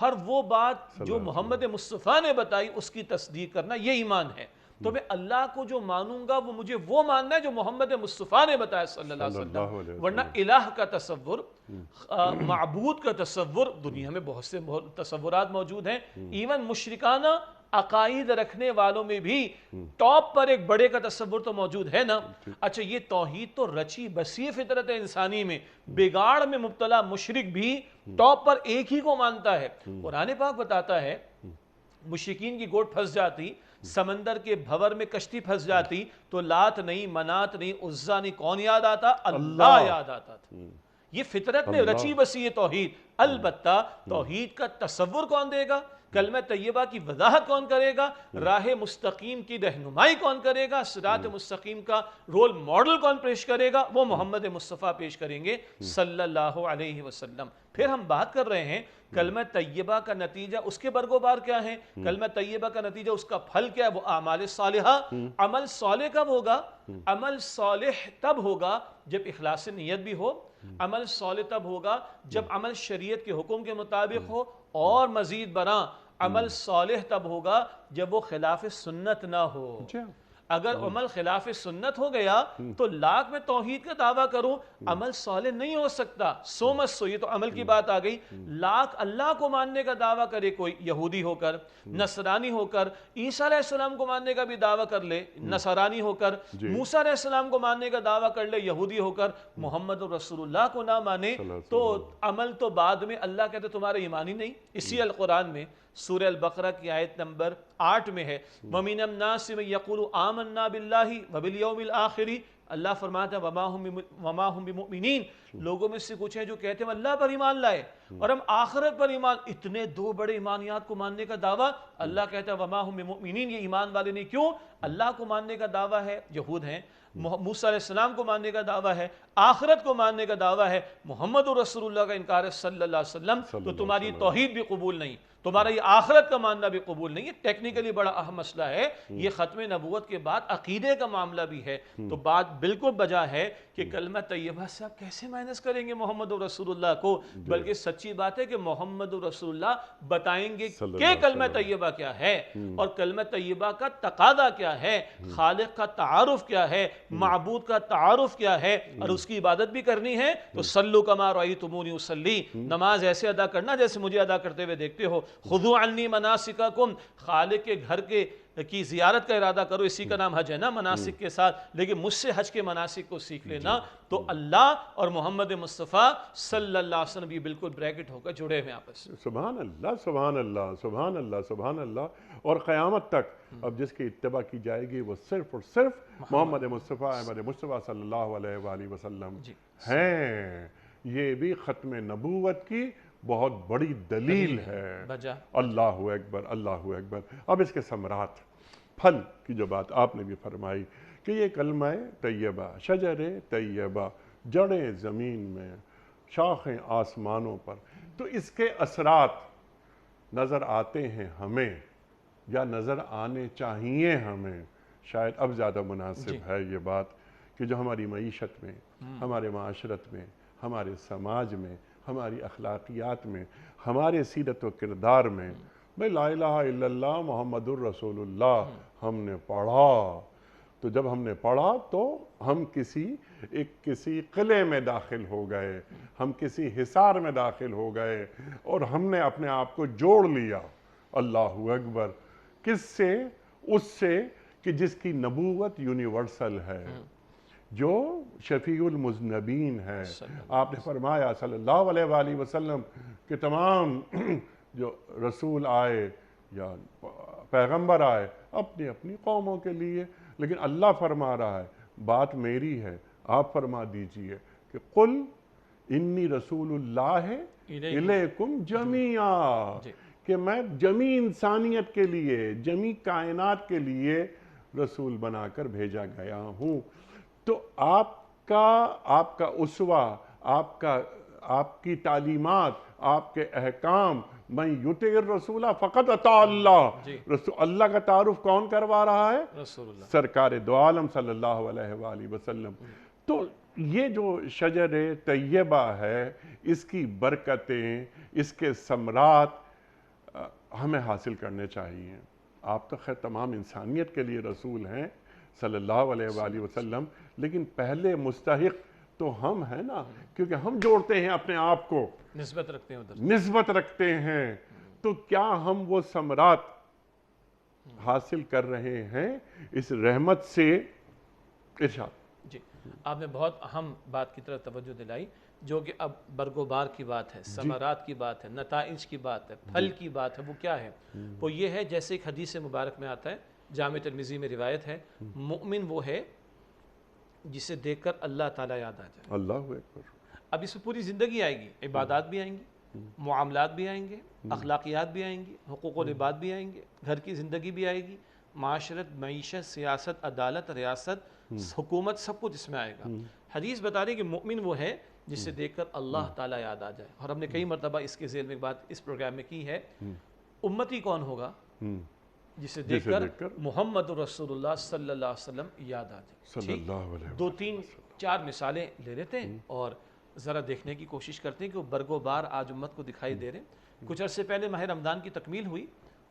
ہر وہ بات جو محمد مصطفیٰ نے بتائی اس کی تصدیق کرنا، یہ ایمان ہے۔ تو میں اللہ کو جو مانوں گا وہ مجھے وہ ماننا ہے جو محمد مصطفیٰ نے بتایا صلی اللہ علیہ وسلم، ورنہ الہ کا تصور، معبود کا تصور، دنیا میں بہت سے تصورات موجود ہیں، ایون مشرکانہ عقائد رکھنے والوں میں بھی ٹاپ پر ایک بڑے کا تصور تو موجود ہے نا۔ اچھا، یہ توحید تو رچی بسی فطرت انسانی میں، بگاڑ میں مبتلا مشرک بھی ٹاپ پر ایک ہی کو مانتا ہے۔ قرآن پاک بتاتا ہے مشرکین کی گوٹ پھنس جاتی، سمندر کے بھور میں کشتی پھنس جاتی تو لات نہیں، منات نہیں، عزا نہیں، کون یاد آتا؟ اللہ یاد آتا تھا۔ یہ فطرت میں رچی بسی ہے توحید۔ البتہ توحید کا تصور کون دے گا؟ کلمہ طیبہ کی وضاحت کون کرے گا؟ راہ مستقیم کی رہنمائی کون کرے گا؟ صراط مستقیم کا رول ماڈل کون پیش کرے گا؟ وہ محمد مصطفیٰ پیش کریں گے صلی اللہ علیہ وسلم۔ پھر ہم بات کر رہے ہیں کلمہ طیبہ کا نتیجہ، اس کے برگوبار کیا ہیں؟ کلمہ طیبہ کا نتیجہ، اس کا پھل کیا ہے؟ وہ اعمال صالحہ۔ عمل صالح کب ہوگا؟ عمل صالح تب ہوگا جب اخلاص نیت بھی ہو۔ عمل صالح تب ہوگا جب عمل شریعت کے حکم کے مطابق ہو، اور مزید برآں عمل صالح تب ہوگا جب وہ خلاف سنت نہ ہو۔ اگر عمل خلاف سنت ہو گیا تو لاکھ میں توحید کا دعویٰ کروں، عمل صالح نہیں ہو سکتا۔ سو مت سو، یہ تو عمل کی بات آ گئی۔ لاکھ اللہ کو ماننے کا دعویٰ کرے کوئی، یہودی ہو کر، نصرانی ہو کر، عیسیٰ علیہ السلام کو ماننے کا بھی دعویٰ کر لے نصرانی ہو کر، موسیٰ علیہ السلام کو ماننے کا دعویٰ کر لے یہودی ہو کر، محمد رسول اللہ کو نہ مانے تو عمل تو بعد میں، اللہ کہتے تمہارا ایمان ہی نہیں۔ اسی القرآن میں سورہ البقرہ کی آیت نمبر 8 میں ہے وَمِنَ النَّاسِ مَن يَقُولُ آمَنَّا بِاللَّهِ وَبِالْيَوْمِ الْآخِرِ، اللہ فرماتا ہے وَمَا هُمْ بِمُؤْمِنِينَ، لوگوں میں سے کچھ ہیں جو کہتے ہیں اللہ پر ایمان لائے اور ہم آخرت پر ایمان، اتنے دو بڑے ایمانیات کو ماننے کا دعویٰ، اللہ کہتا ہے وَمَا هُمْ بِمُؤْمِنِينَ، یہ ایمان والے نہیں۔ کیوں؟ اللہ کو ماننے کا دعویٰ ہے، یہود ہیں، موسیٰ علیہ السلام کو ماننے کا دعویٰ ہے، آخرت کو ماننے کا دعویٰ ہے، محمد رسول اللہ کا انکار ہے صلی اللہ علیہ وسلم، تو تمہاری توحید بھی قبول نہیں، تمہارا یہ آخرت کا ماننا بھی قبول نہیں۔ یہ ٹیکنیکلی بڑا اہم مسئلہ ہے، یہ ختم نبوت کے بعد عقیدے کا معاملہ بھی ہے۔ تو بالکل بجا ہے کہ کلمہ طیبہ سے آپ کیسے مائنس کریں گے محمد رسول اللہ کو، بلکہ سچی بات ہے کہ محمد رسول اللہ بتائیں گے کہ کلمہ طیبہ کیا ہے اور کلمہ طیبہ کا تقاضا کیا ہے، خالق کا تعارف کیا ہے، معبود کا تعارف کیا ہے، اور اس کی عبادت بھی کرنی ہے تو صلو کما رأیتمونی اصلی، نماز ایسے ادا کرنا جیسے مجھے ادا کرتے ہوئے دیکھتے ہو، خذوا عنی مناسککم، خالق کے گھر کی زیارت کا ارادہ کرو، اسی کا نام حج ہے نا مناسک کے ساتھ، لیکن مجھ سے حج کے مناسک کو سیکھ لینا، تو اللہ اور محمد مصطفیٰ صلی اللہ علیہ وسلم بھی بالکل بریکٹ ہو کر جڑے ہوئے آپس میں۔ سبحان اللہ سبحان اللہ سبحان اللہ سبحان اللہ، اور قیامت تک اب جس کی اتباع کی جائے گی وہ صرف اور صرف محمد مصطفیٰ احمد مصطفیٰ صلی اللہ علیہ وآلہ وسلم ہیں۔ یہ بھی ختم نبوت کی بہت بڑی دلیل ہے۔ اللہ اکبر اللہ اکبر۔ اب اس کے ثمرات، پھل کی جو بات آپ نے بھی فرمائی کہ یہ کلمہ طیبہ، شجر طیبہ، جڑیں زمین میں، شاخیں آسمانوں پر، تو اس کے اثرات نظر آتے ہیں ہمیں یا نظر آنے چاہیے ہمیں، شاید اب زیادہ مناسب ہے یہ بات، کہ جو ہماری معیشت میں، ہمارے معاشرت میں، ہمارے سماج میں، ہماری اخلاقیات میں، ہمارے سیرت و کردار میں، بھئی لا الہ الا اللہ محمد الرسول اللہ ہم نے پڑھا، تو جب ہم نے پڑھا تو ہم کسی قلعے میں داخل ہو گئے، ہم کسی حصار میں داخل ہو گئے، اور ہم نے اپنے آپ کو جوڑ لیا۔ اللہ اکبر۔ کس سے؟ اس سے کہ جس کی نبوت یونیورسل ہے، جو شفیع المذنبین ہے۔ آپ نے فرمایا صلی اللہ علیہ وآلہ وسلم کہ تمام جو رسول آئے یا پیغمبر آئے اپنی اپنی قوموں کے لیے، لیکن اللہ فرما رہا ہے بات میری ہے، آپ فرما دیجئے کہ قل انی رسول اللہ الیکم جمیعا، کہ میں جمیع انسانیت کے لیے، جمیع کائنات کے لیے رسول بنا کر بھیجا گیا ہوں۔ تو آپ کا اسوہ، آپ کی تعلیمات، آپ کے احکام، من یطع الرسول فقد اطاع اللہ، اللہ کا تعارف کون کروا رہا ہے؟ رسول اللہ، سرکار دو عالم صلی اللہ علیہ وآلہ وسلم۔ تو یہ جو شجر طیبہ ہے، اس کی برکتیں، اس کے ثمرات ہمیں حاصل کرنے چاہیے۔ آپ تو خیر تمام انسانیت کے لیے رسول ہیں صلی اللہ علیہ وآلہ وسلم، لیکن پہلے مستحق تو ہم ہیں نا، کیونکہ ہم جوڑتے ہیں اپنے آپ کو، نسبت رکھتے ہیں ادھر، نسبت رکھتے ہیں، تو کیا ہم وہ ثمرات حاصل کر رہے ہیں اس رحمت سے؟ ارشاد۔ جی، آپ نے بہت اہم بات کی طرف توجہ دلائی، جو کہ اب برگوبار کی بات ہے، ثمرات کی بات ہے، نتائج کی بات ہے، پھل کی بات ہے، وہ کیا ہے؟ وہ یہ ہے جیسے ایک حدیث مبارک میں آتا ہے، جامع ترمذی میں روایت ہے، مؤمن وہ ہے جسے دیکھ کر اللہ تعالیٰ یاد آ جائے۔ اللہ اکبر۔ اب اس میں پوری زندگی آئے گی، عبادات بھی آئیں گی، معاملات بھی آئیں گے، اخلاقیات بھی آئیں گی، حقوق و العباد بھی آئیں گے، گھر کی زندگی بھی آئے گی، معاشرت، معیشت، سیاست، عدالت، ریاست، حکومت، سب کچھ اس میں آئے گا۔ حدیث بتا رہی ہے کہ مؤمن وہ ہے جسے دیکھ کر اللہ تعالیٰ یاد آ جائے، اور ہم نے کئی مرتبہ اس کے ذیل میں بات اس پروگرام میں کی ہے۔ امتی کون ہوگا؟ جسے دیکھ کر محمد رسول اللہ صلی اللہ علیہ وسلم یاد آ جائے۔ صلی اللہ علیہ وسلم۔ 2-3-4 مثالیں لے لیتے ہیں اور ذرا دیکھنے کی کوشش کرتے ہیں کہ وہ برگو بار آج امت کو دکھائی دے رہے ہیں۔ کچھ عرصے پہلے ماہ رمضان کی تکمیل ہوئی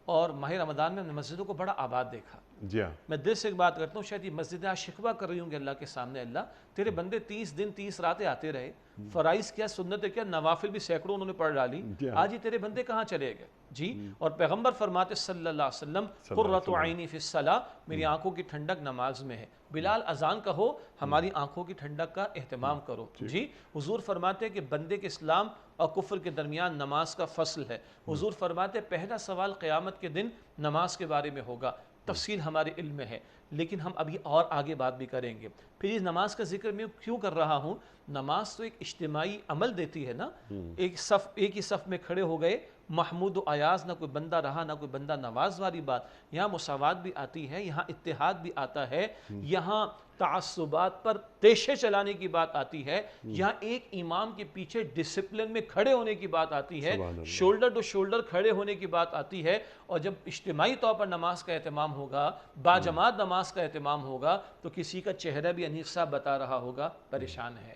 اور ماہ رمضان میں ہم نے مسجدوں کو بڑا آباد دیکھا۔ جی ہاں، میں دل سے ایک بات کرتا ہوں، شاید یہ مسجدیں آج شکوہ کر رہی ہوں گے اللہ کے سامنے، اللہ تیرے بندے 30 دن 30 راتیں آتے رہے، فرائض کیا، سنتیں کیا، نوافل بھی سینکڑوں انہوں نے پڑھ ڈالی، آج یہ تیرے بندے کہاں چلے گئے؟ جی، اور پیغمبر فرماتے صلی اللہ علیہ وسلم، قرۃ عینی فی الصلاۃ، میری آنکھوں کی ٹھنڈک نماز میں ہے۔ بلال اذان کہو، ہماری آنکھوں کی ٹھنڈک کا اہتمام کرو۔ جی، حضور فرماتے ہیں کہ بندے کے اسلام اور کفر کے درمیان نماز کا فصل ہے۔ حضور فرماتے ہیں پہلا سوال قیامت کے دن نماز کے بارے میں ہوگا، تفصیل ہمارے علم میں ہے، لیکن ہم ابھی اور آگے بات بھی کریں گے۔ پھر اس نماز کا ذکر میں کیوں کر رہا ہوں؟ نماز تو ایک اجتماعی عمل دیتی ہے نا، ایک ہی صف میں کھڑے ہو گئے، محمود و ایاز، نہ کوئی بندہ رہا نہ کوئی بندہ نواز والی بات، یہاں مساوات بھی آتی ہے، یہاں اتحاد بھی آتا ہے، یہاں تعصبات پر تیشے چلانے کی بات آتی ہے، یہاں ایک امام کے پیچھے ڈسپلن میں کھڑے ہونے کی بات آتی ہے، شولڈر ٹو شولڈر کھڑے ہونے کی بات آتی ہے، اور جب اجتماعی طور پر نماز کا اہتمام ہوگا، باجماعت نماز کا اہتمام ہوگا، تو کسی کا چہرہ بھی انیف صاحب بتا رہا ہوگا پریشان ہے،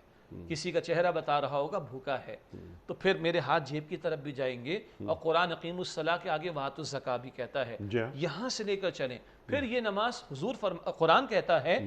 کسی کا چہرہ بتا رہا ہوگا بھوکا ہے، تو پھر میرے ہاتھ جیب کی طرف بھی جائیں گے، اور قرآن اقیم الصلاۃ کے آگے وآتوا الزکاۃ بھی کہتا ہے، یہاں سے لے کر چلیں، پھر یہ نماز حضور قرآن کہتا ہے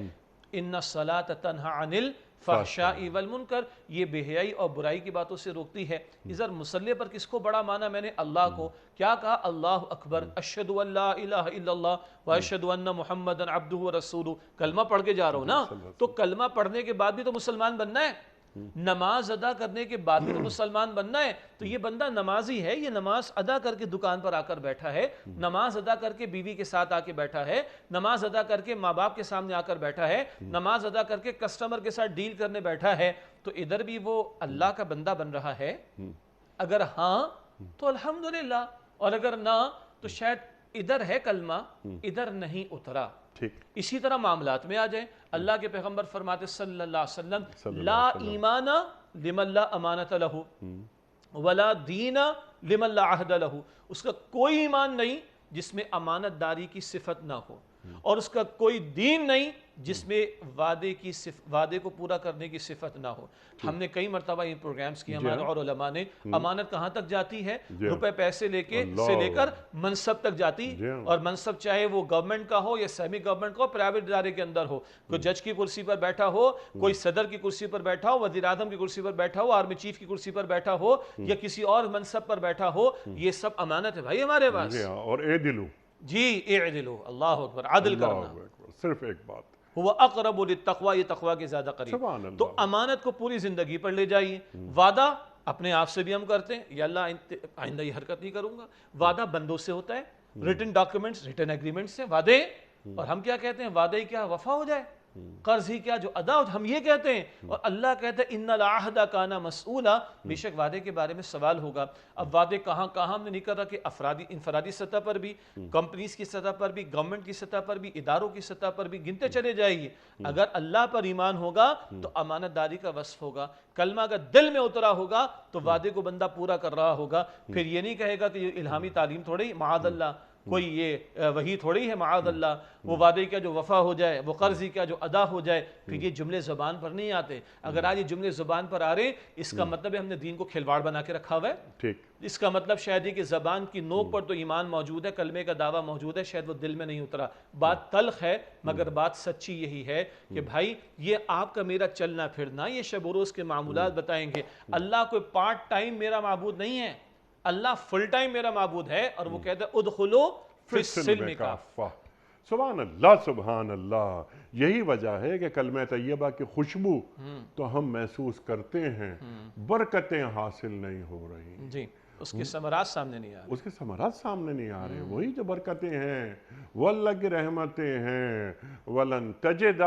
ان الصلاۃ تنہی عن الفحشاء والمنکر، یہ بے حیائی اور برائی کی باتوں سے روکتی ہے۔ ادھر مصلی پر کس کو بڑا مانا میں نے؟ اللہ کو، کیا کہا؟ اللہ اکبر، اشہد ان لا الہ الا اللہ واشہد ان محمدا عبدہ ورسولہ، کلمہ پڑھ کے جا رہا ہوں نا، تو کلمہ پڑھنے کے بعد بھی تو مسلمان بننا ہے، نماز ادا کرنے کے بعد بھی تو مسلمان بننا ہے، تو یہ بندہ نمازی ہے، یہ نماز ادا کر کے دکان پر آ کر بیٹھا ہے، نماز ادا کر کے بیوی کے ساتھ آ کے بیٹھا ہے، نماز ادا کر کے ماں باپ کے سامنے آ کر بیٹھا ہے، نماز ادا کر کے کسٹمر کے ساتھ ڈیل کرنے بیٹھا ہے، تو ادھر بھی وہ اللہ کا بندہ بن رہا ہے؟ اگر ہاں تو الحمدللہ، اور اگر نہ تو شاید ادھر ہے کلمہ، ادھر نہیں اترا۔ اسی طرح معاملات میں آ جائیں، اللہ کے پیغمبر فرماتے صلی اللہ علیہ وسلم لا ایمان لمن لا امانت لہ ولا دین لمن لا عہد لہ، اس کا کوئی ایمان نہیں جس میں امانت داری کی صفت نہ ہو، اور اس کا کوئی دین نہیں جس میں وعدے کو پورا کرنے کی صفت نہ ہو۔ ہم نے کئی مرتبہ یہ پروگرامز کیے ہمارے اور علماء نے، امانت کہاں تک جاتی ہے؟ روپے پیسے سے لے کر منصب تک جاتی، اور منصب چاہے وہ گورنمنٹ کا ہو یا سیمی گورنمنٹ کا ہو، پرائیویٹ ادارے کے اندر ہو، کوئی جج کی کرسی پر بیٹھا ہو، کوئی صدر کی کرسی پر بیٹھا ہو، وزیر اعظم کی کرسی پر بیٹھا ہو، آرمی چیف کی کرسی پر بیٹھا ہو، یا کسی اور منصب پر بیٹھا ہو، یہ سب امانت ہے بھائی ہمارے پاس۔ اور اعدلوا، جی اعدلوا، اللہ اکبر، عدل کرنا، صرف ایک بات، وہ اقرب للتقوی، یہ تقوی کے زیادہ قریب۔ تو امانت کو پوری زندگی پر لے جائیے۔ وعدہ اپنے آپ سے بھی ہم کرتے ہیں، یا اللہ آئندہ یہ حرکت نہیں کروں گا، وعدہ بندوں سے ہوتا ہے، ریٹن ڈاکیومنٹس، ریٹن ایگریمنٹ سے وعدے، اور ہم کیا کہتے ہیں؟ وعدے کیا وفا ہو جائے، قرض ہی کیا جو ادا ہو، ہم یہ کہتے ہیں، اور اللہ کہتا ہے ان العہد کان مسئولا، بے شک وعدے کے بارے میں سوال ہوگا۔ اب وعدے کہاں کہاں ہم نے نہیں کر رہا کہ انفرادی سطح پر بھی، کمپنیز کی سطح پر بھی، گورنمنٹ کی سطح پر بھی، اداروں کی سطح پر بھی، گنتے چلے جائیے۔ اگر اللہ پر ایمان ہوگا تو امانت داری کا وصف ہوگا، کلمہ اگر دل میں اترا ہوگا تو وعدے کو بندہ پورا کر رہا ہوگا، پھر یہ نہیں کہے گا کہ یہ الہامی تعلیم تھوڑی، معاذ اللہ، کوئی یہ وہی تھوڑی ہے، معاذ اللہ، وہ وعدے کیا جو وفا ہو جائے، وہ قرض ہی کیا جو ادا ہو جائے، پھر یہ جملے زبان پر نہیں آتے۔ اگر آج یہ جملے زبان پر آ رہے، اس کا مطلب ہے ہم نے دین کو کھلواڑ بنا کے رکھا ہوا ہے، اس کا مطلب شاید ہی کہ زبان کی نوک پر تو ایمان موجود ہے، کلمے کا دعویٰ موجود ہے، شاید وہ دل میں نہیں اترا۔ بات تلخ ہے مگر بات سچی یہی ہے کہ بھائی یہ آپ کا میرا چلنا پھرنا، یہ شب و روز کے معمولات بتائیں گے۔ اللہ کوئی پارٹ ٹائم میرا معبود نہیں ہے، اللہ فل ٹائم میرا معبود ہے، اور وہ کہتا ہے ادخلوا فی السلم کافہ۔ سبحان اللہ، سبحان اللہ، یہی وجہ ہے کہ کلمہ طیبہ کی خوشبو تو ہم محسوس کرتے ہیں، برکتیں حاصل نہیں ہو رہی، جی اس کے ثمرات سامنے نہیں آ رہے، اس کے ثمرات سامنے نہیں آ رہے، وہی جو برکتیں ہیں، واللہ کی رحمتیں ہیں، وَلَن تَجِدَ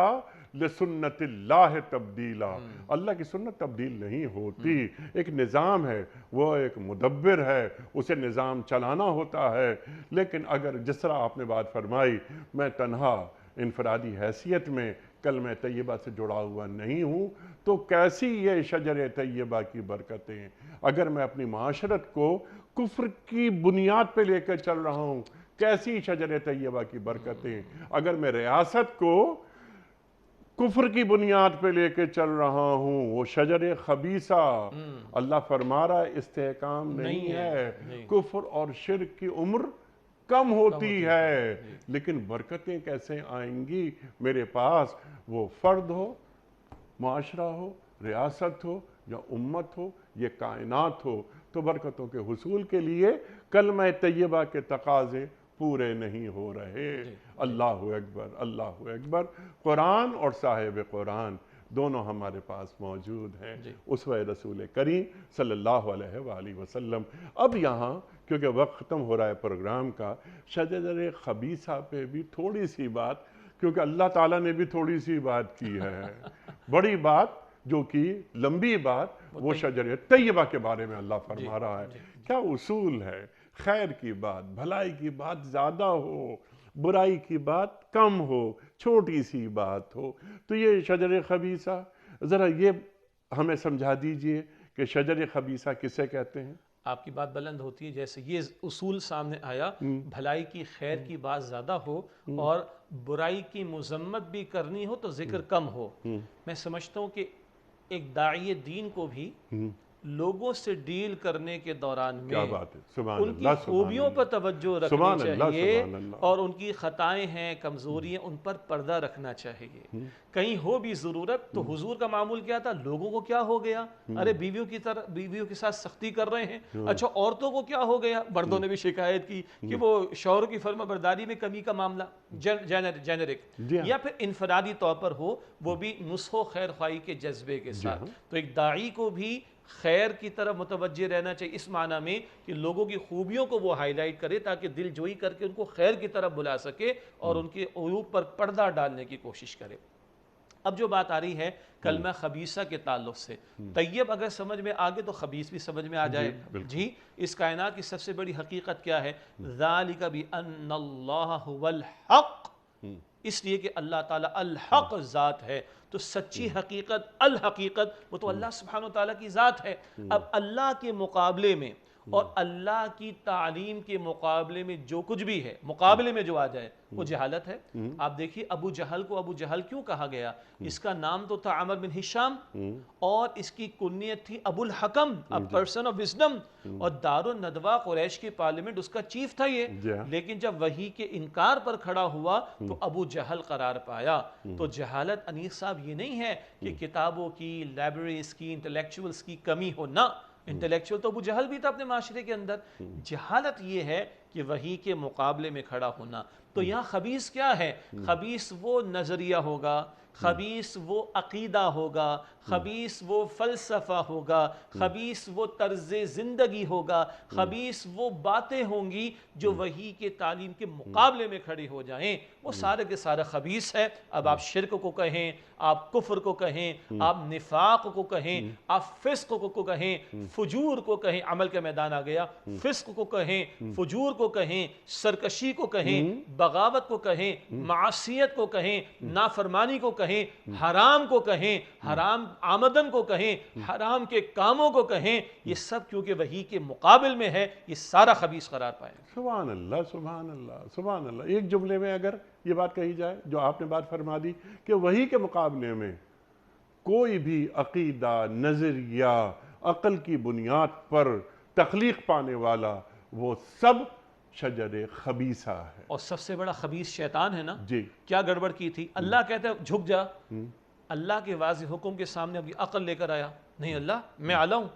لِسُنَّتِ اللَّهِ تَبْدِيلًا، اللہ کی سنت تبدیل نہیں ہوتی، ایک نظام ہے، وہ ایک مدبر ہے، اسے نظام چلانا ہوتا ہے، لیکن اگر جس طرح آپ نے بات فرمائی، میں تنہا انفرادی حیثیت میں کلمہ طیبہ سے جڑا ہوا نہیں ہوں، تو کیسی یہ شجر طیبہ کی برکتیں؟ اگر میں اپنی معاشرت کو کفر کی بنیاد پہ لے کر چل رہا ہوں، کیسی شجر طیبہ کی برکتیں؟ اگر میں ریاست کو کفر کی بنیاد پہ لے کے چل رہا ہوں، وہ شجر خبیثہ، اللہ فرما رہا ہے استحکام نہیں ہے، کفر اور شرک کی عمر کم ہوتی ہے، لیکن برکتیں کیسے آئیں گی میرے پاس؟ وہ فرد ہو، معاشرہ ہو، ریاست ہو یا امت ہو، یہ کائنات ہو، تو برکتوں کے حصول کے لیے کلمہ طیبہ کے تقاضے پورے نہیں ہو رہے۔ اللہ اکبر، اللہ اکبر۔ قرآن اور صاحب قرآن دونوں ہمارے پاس موجود ہیں، اسوہ رسول کریم صلی اللہ علیہ وآلہ وسلم۔ اب یہاں کیونکہ وقت ختم ہو رہا ہے پروگرام کا، شجر خبیثہ پہ بھی تھوڑی سی بات، کیونکہ اللہ تعالیٰ نے بھی تھوڑی سی بات کی ہے، بڑی بات جو کی لمبی بات، وہ شجر طیبہ کے بارے میں اللہ فرما رہا ہے۔ کیا اصول ہے؟ خیر کی بات، بھلائی کی بات زیادہ ہو، برائی کی بات کم ہو، چھوٹی سی بات ہو. تو یہ شجر خبیثہ، ذرا یہ ہمیں سمجھا دیجئے کہ شجر خبیثہ کسے کہتے ہیں؟ آپ کی بات بلند ہوتی ہے، جیسے یہ اصول سامنے آیا، بھلائی کی خیر کی بات زیادہ ہو اور برائی کی مذمت بھی کرنی ہو تو ذکر کم ہو. میں سمجھتا ہوں کہ ایک داعی دین کو بھی لوگوں سے ڈیل کرنے کے دوران کیا میں بات ہے، سبحان ان کی اللہ، خوبیوں پر توجہ رکھنی سبحان اللہ، چاہیے سبحان اللہ. اور ان کی خطائیں ہیں، کمزوری ہیں، ان پر پردہ رکھنا چاہیے. کہیں ہو بھی ضرورت تو حضور کا معمول کیا تھا؟ لوگوں کو کیا ہو گیا؟ ارے بیویوں کے ساتھ سختی کر رہے ہیں. اچھا عورتوں کو کیا ہو گیا؟ مردوں نے بھی شکایت کی کہ وہ شوہر کی فرما برداری میں کمی کا معاملہ جینرک یا پھر انفرادی طور پر ہو، وہ بھی نصح و خیر خواہی کے جذبے کے ساتھ. تو ایک داعی کو بھی خیر کی طرف متوجہ رہنا چاہیے، اس معنی میں کہ لوگوں کی خوبیوں کو وہ ہائی لائٹ کرے تاکہ دل جوئی کر کے ان کو خیر کی طرف بلا سکے اور ان کے عیوب پر پردہ ڈالنے کی کوشش کرے. اب جو بات آ رہی ہے کلمہ خبیثہ کے تعلق سے، طیب اگر سمجھ میں آگے تو خبیث بھی سمجھ میں آ جائے. جی، اس کائنات کی سب سے بڑی حقیقت کیا ہے؟ ذالک بأن اللہ هو الحق، اس لیے کہ اللہ تعالیٰ الحق ذات ہے. تو سچی حقیقت، الحقیقت، وہ تو اللہ سبحانہ وتعالیٰ کی ذات ہے. اب اللہ کے مقابلے میں اور اللہ کی تعلیم کے مقابلے میں جو کچھ بھی ہے، مقابلے میں جو آ جائے وہ جہالت ہے. آپ دیکھیے ابو جہل کو ابو جہل کیوں کہا گیا؟ اس کا نام تو تھا عمر بن ہشام اور اس کی کنیت تھی ابو الحکم، a person of wisdom، اور دار الندوہ قریش کی پارلیمنٹ اس کا چیف تھا یہ. لیکن جب وحی کے انکار پر کھڑا ہوا تو ابو جہل قرار پایا. تو جہالت انیس صاحب یہ نہیں ہے کہ کتابوں کی، لائبریریز کی، انٹلیکچوئلز کی کمی ہو، نہ. انٹلیکچوئل تو ابو جہل بھی تھا اپنے معاشرے کے اندر. جہالت یہ ہے کہ وحی کے مقابلے میں کھڑا ہونا. تو یہاں خبیث کیا ہے؟ خبیث وہ نظریہ ہوگا، خبیث وہ عقیدہ ہوگا، خبیث وہ فلسفہ ہوگا، خبیث وہ طرز زندگی ہوگا، خبیث وہ باتیں ہوں گی جو وحی کے تعلیم کے مقابلے میں کھڑی ہو جائیں. وہ سارے کے سارے خبیث ہے. اب آپ شرک کو کہیں، آپ کفر کو کہیں، آپ نفاق کو کہیں، آپ فسق کو کہیں، فجور کو کہیں، عمل کا میدان آ گیا، فسق کو کہیں، فجور کو کہیں، سرکشی کو کہیں، بغاوت کو کہیں، معصیت کو کہیں، نافرمانی کو کہیں، حرام کو کہیں، حرام آمدن کو کہیں، حرام کے کاموں کو کہیں، یہ سب کیونکہ وحی کے مقابل میں ہے، یہ سارا خبیث قرار پائے. سبحان اللہ، سبحان اللہ، سبحان اللہ. ایک جملے میں اگر یہ بات کہی جائے جو آپ نے بات فرما دی کہ وحی کے مقابلے میں کوئی بھی عقیدہ، نظریہ، عقل کی بنیاد پر تخلیق پانے والا، وہ سب شجر خبیثہ ہے. اور سب سے بڑا خبیث شیطان ہے نا. جی. کیا گڑبڑ کی تھی؟ اللہ کہتا ہے جھک جا. اللہ کے واضح حکم کے سامنے اپنی عقل لے کر آیا. نہیں اللہ، میں اعلیٰ ہوں،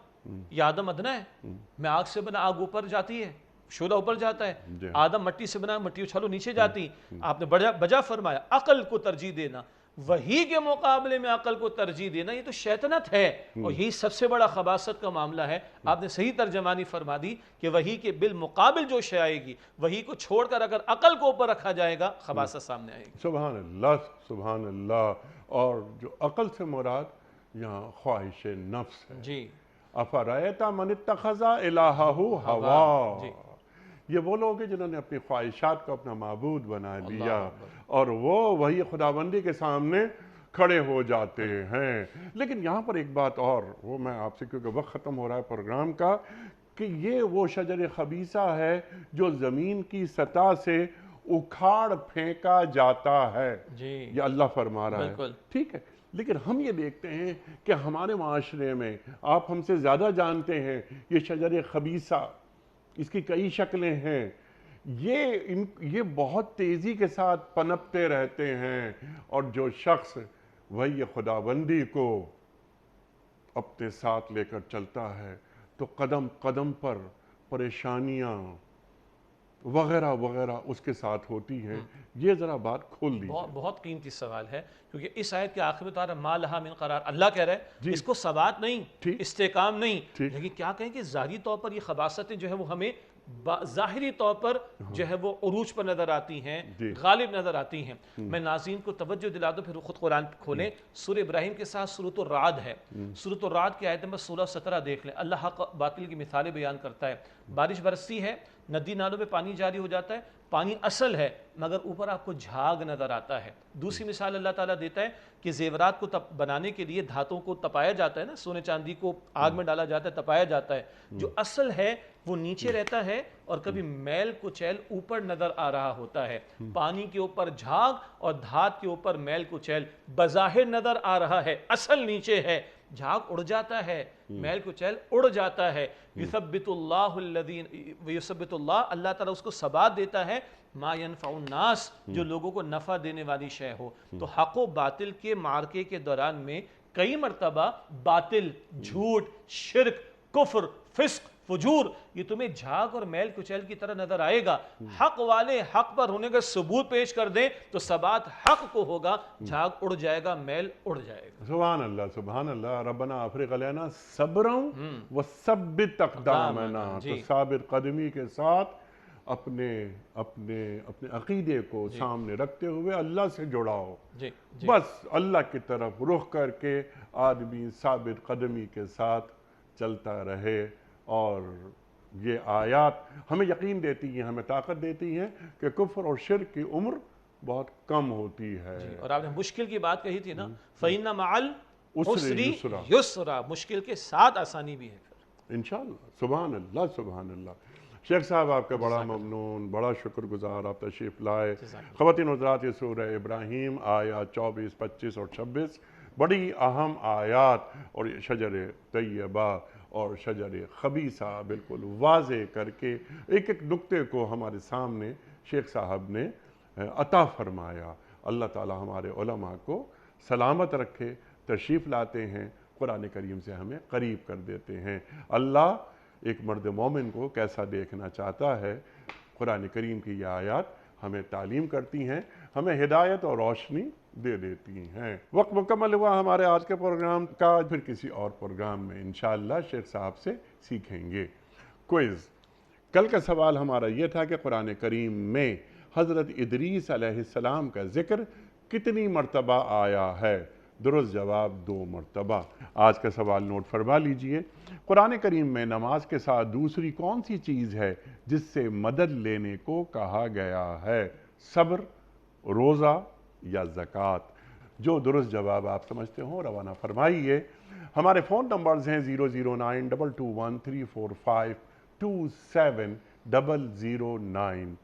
یہ آدم ادنا ہے، میں آگ سے بنا آگ اوپر جاتی ہے، شعلہ اوپر جاتا ہے، آدم مٹی سے بنا مٹی اچھالو نیچے جاتی. آپ نے بجا فرمایا عقل کو ترجیح دینا، وحی کے مقابلے میں عقل کو ترجیح دینا، یہ تو شیطنت ہے. اور یہی سب سے بڑا خباثت کا معاملہ ہے. آپ نے صحیح ترجمانی فرما دی کہ وحی کے بالمقابل جو شے آئے گی، وحی کو چھوڑ کر اگر عقل کو اوپر رکھا جائے گا، خباثت سامنے آئے گی. سبحان اللہ، سبحان اللہ. اور جو عقل سے مراد یہاں خواہش نفس ہے. جی. افرأیت من اتخذ الہہ ہوا، یہ وہ لوگ ہیں جنہوں نے اپنی خواہشات کو اپنا معبود بنا لیا اور وہ وہی خداوندی کے سامنے کھڑے ہو جاتے ہیں. لیکن یہاں پر ایک بات اور، وہ میں آپ سے، کیونکہ وقت ختم ہو رہا ہے پروگرام کا، کہ یہ وہ شجر خبیثہ ہے جو زمین کی سطح سے اکھاڑ پھینکا جاتا ہے. جی. یہ اللہ فرما رہا ہے. بالکل. ٹھیک ہے. لیکن ہم یہ دیکھتے ہیں کہ ہمارے معاشرے میں، آپ ہم سے زیادہ جانتے ہیں، یہ شجر خبیثہ، اس کی کئی شکلیں ہیں. یہ بہت تیزی کے ساتھ پنپتے رہتے ہیں. اور جو شخص وہی خداوندی کو اپنے ساتھ لے کر چلتا ہے تو قدم قدم پر پریشانیاں وغیرہ وغیرہ اس کے ساتھ ہوتی ہیں. یہ ذرا بات کھول دیجیے. بہت قیمتی سوال ہے، کیونکہ اس آیت کے آخر میں تو آ رہا ہے ما لہا من قرار. اللہ کہہ رہا ہے اس کو ثبات نہیں، استحکام نہیں. لیکن کیا کہیں کہ ظاہری طور پر یہ خباثتیں جو ہے وہ ہمیں ظاہری طور پر جو ہے وہ عروج پر نظر آتی ہیں، غالب نظر آتی ہیں. میں ناظرین کو توجہ دلا دوں، پھر خود قرآن کھولیں. سورہ ابراہیم کے ساتھ سورۃ الرعد ہے. سورۃ الرعد کی آیت نمبر 16-17 دیکھ لیں. اللہ حق باطل کی مثالیں بیان کرتا ہے. بارش برستی ہے، ندی نالوں میں پانی جاری ہو جاتا ہے، پانی اصل ہے مگر اوپر آپ کو جھاگ نظر آتا ہے۔ دوسری مثال اللہ تعالیٰ دیتا ہے کہ زیورات کو بنانے کے لیے دھاتوں کو تپایا جاتا ہے نا، سونے چاندی کو آگ میں ڈالا جاتا ہے، تپایا جاتا ہے، جو اصل ہے وہ نیچے رہتا ہے اور کبھی میل کچیل اوپر نظر آ رہا ہوتا ہے۔ پانی کے اوپر جھاگ اور دھات کے اوپر میل کچیل بظاہر نظر آ رہا ہے، اصل نیچے ہے، جھاگ اڑ جاتا ہے، میل کچیل اڑ جاتا ہے۔ یثبت اللہ الذین ویثبت اللہ تعالیٰ اس کو ثبات دیتا ہے ما ینفع الناس، جو لوگوں کو نفع دینے والی شے ہو۔ تو حق و باطل کے معرکے کے دوران میں کئی مرتبہ باطل، جھوٹ، شرک، کفر، فسق، فجور یہ تمہیں جھاگ اور میل کچیل کی طرح نظر آئے گا۔ حق والے حق پر ہونے کا ثبوت پیش کر دیں تو ثبات حق کو ہوگا، جھاگ اڑ جائے گا، میل اڑ جائے گا۔ سبحان اللہ سبحان اللہ۔ ربنا افرغ علینا صبرا وثبت اقدامنا، تو ثابت قدمی کے ساتھ اپنے عقیدے کو سامنے رکھتے ہوئے اللہ سے جڑاؤ، بس اللہ کی طرف رخ کر کے آدمی ثابت قدمی کے ساتھ چلتا رہے۔ اور یہ آیات ہمیں یقین دیتی ہیں، ہمیں طاقت دیتی ہیں کہ کفر اور شرک کی عمر بہت کم ہوتی ہے۔ اور آپ نے مشکل کی بات کہی تھی نا، فَإِنَّ مَعَ الْعُسْرِ يُسْرًا، مشکل کے ساتھ آسانی بھی ہے پھر انشاءاللہ۔ سبحان اللہ سبحان اللہ۔ شیخ صاحب آپ کا بڑا ممنون، بڑا شکر گزار، آپ تشریف لائے۔ خواتین حضرات، یہ سورہ ابراہیم آیات 24، 25 اور 26 بڑی اہم آیات، اور یہ شجر طیبہ اور شجر خبیثہ بالکل واضح کر کے ایک ایک نقطے کو ہمارے سامنے شیخ صاحب نے عطا فرمایا۔ اللہ تعالی ہمارے علماء کو سلامت رکھے، تشریف لاتے ہیں، قرآن کریم سے ہمیں قریب کر دیتے ہیں۔ اللہ ایک مرد مومن کو کیسا دیکھنا چاہتا ہے، قرآن کریم کی یہ آیات ہمیں تعلیم کرتی ہیں، ہمیں ہدایت اور روشنی دے دیتی ہیں۔ وقت مکمل ہوا ہمارے آج کے پروگرام کا، پھر کسی اور پروگرام میں انشاءاللہ شیخ صاحب سے سیکھیں گے۔ کوئز، کل کا سوال ہمارا یہ تھا کہ قرآن کریم میں حضرت ادریس علیہ السلام کا ذکر کتنی مرتبہ آیا ہے؟ درست جواب 2 مرتبہ۔ آج کا سوال نوٹ فرما لیجئے۔ قرآن کریم میں نماز کے ساتھ دوسری کون سی چیز ہے جس سے مدد لینے کو کہا گیا ہے؟ صبر، روزہ یا زکوٰۃ؟ جو درست جواب آپ سمجھتے ہوں روانہ فرمائیے۔ ہمارے فون نمبرز ہیں 0092213452709۔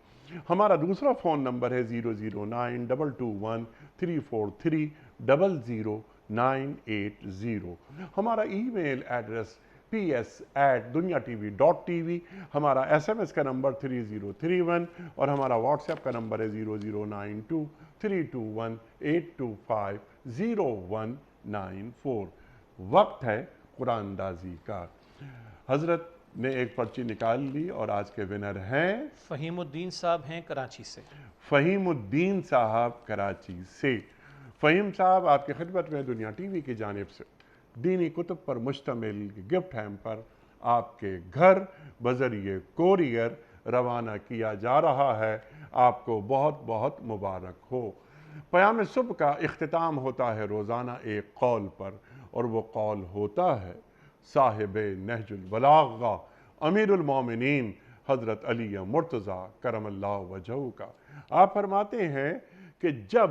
ہمارا دوسرا فون نمبر ہے 0092234300980۔ ہمارا ای میل ایڈریس ps@dunyatv.tv۔ ہمارا SMS کا نمبر 3031، اور ہمارا واٹس ایپ کا نمبر ہے 009232182500194۔ وقت ہے قرآن اندازی کا۔ حضرت نے ایک پرچی نکال لی اور آج کے ونر ہیں فہیم الدین صاحب ہیں کراچی سے۔ فہیم الدین صاحب کراچی سے۔ فہیم صاحب آپ کی خدمت میں دنیا ٹی وی کی جانب سے دینی کتب پر مشتمل گفٹ ہیمپر آپ کے گھر بذریعہ کوریئر روانہ کیا جا رہا ہے۔ آپ کو بہت بہت مبارک ہو۔ پیام صبح کا اختتام ہوتا ہے روزانہ ایک قول پر، اور وہ قول ہوتا ہے صاحب نہج البلاغہ امیر المومنین حضرت علی مرتضیٰ کرم اللہ وجہہ کا۔ آپ فرماتے ہیں کہ جب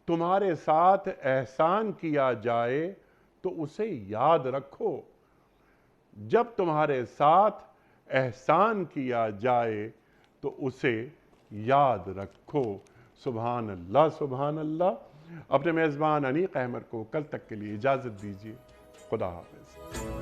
تمہارے ساتھ احسان کیا جائے تو اسے یاد رکھو، جب تمہارے ساتھ احسان کیا جائے تو اسے یاد رکھو۔ سبحان اللہ سبحان اللہ۔ اپنے میزبان انیق احمد کو کل تک کے لیے اجازت دیجیے۔ خدا حافظ۔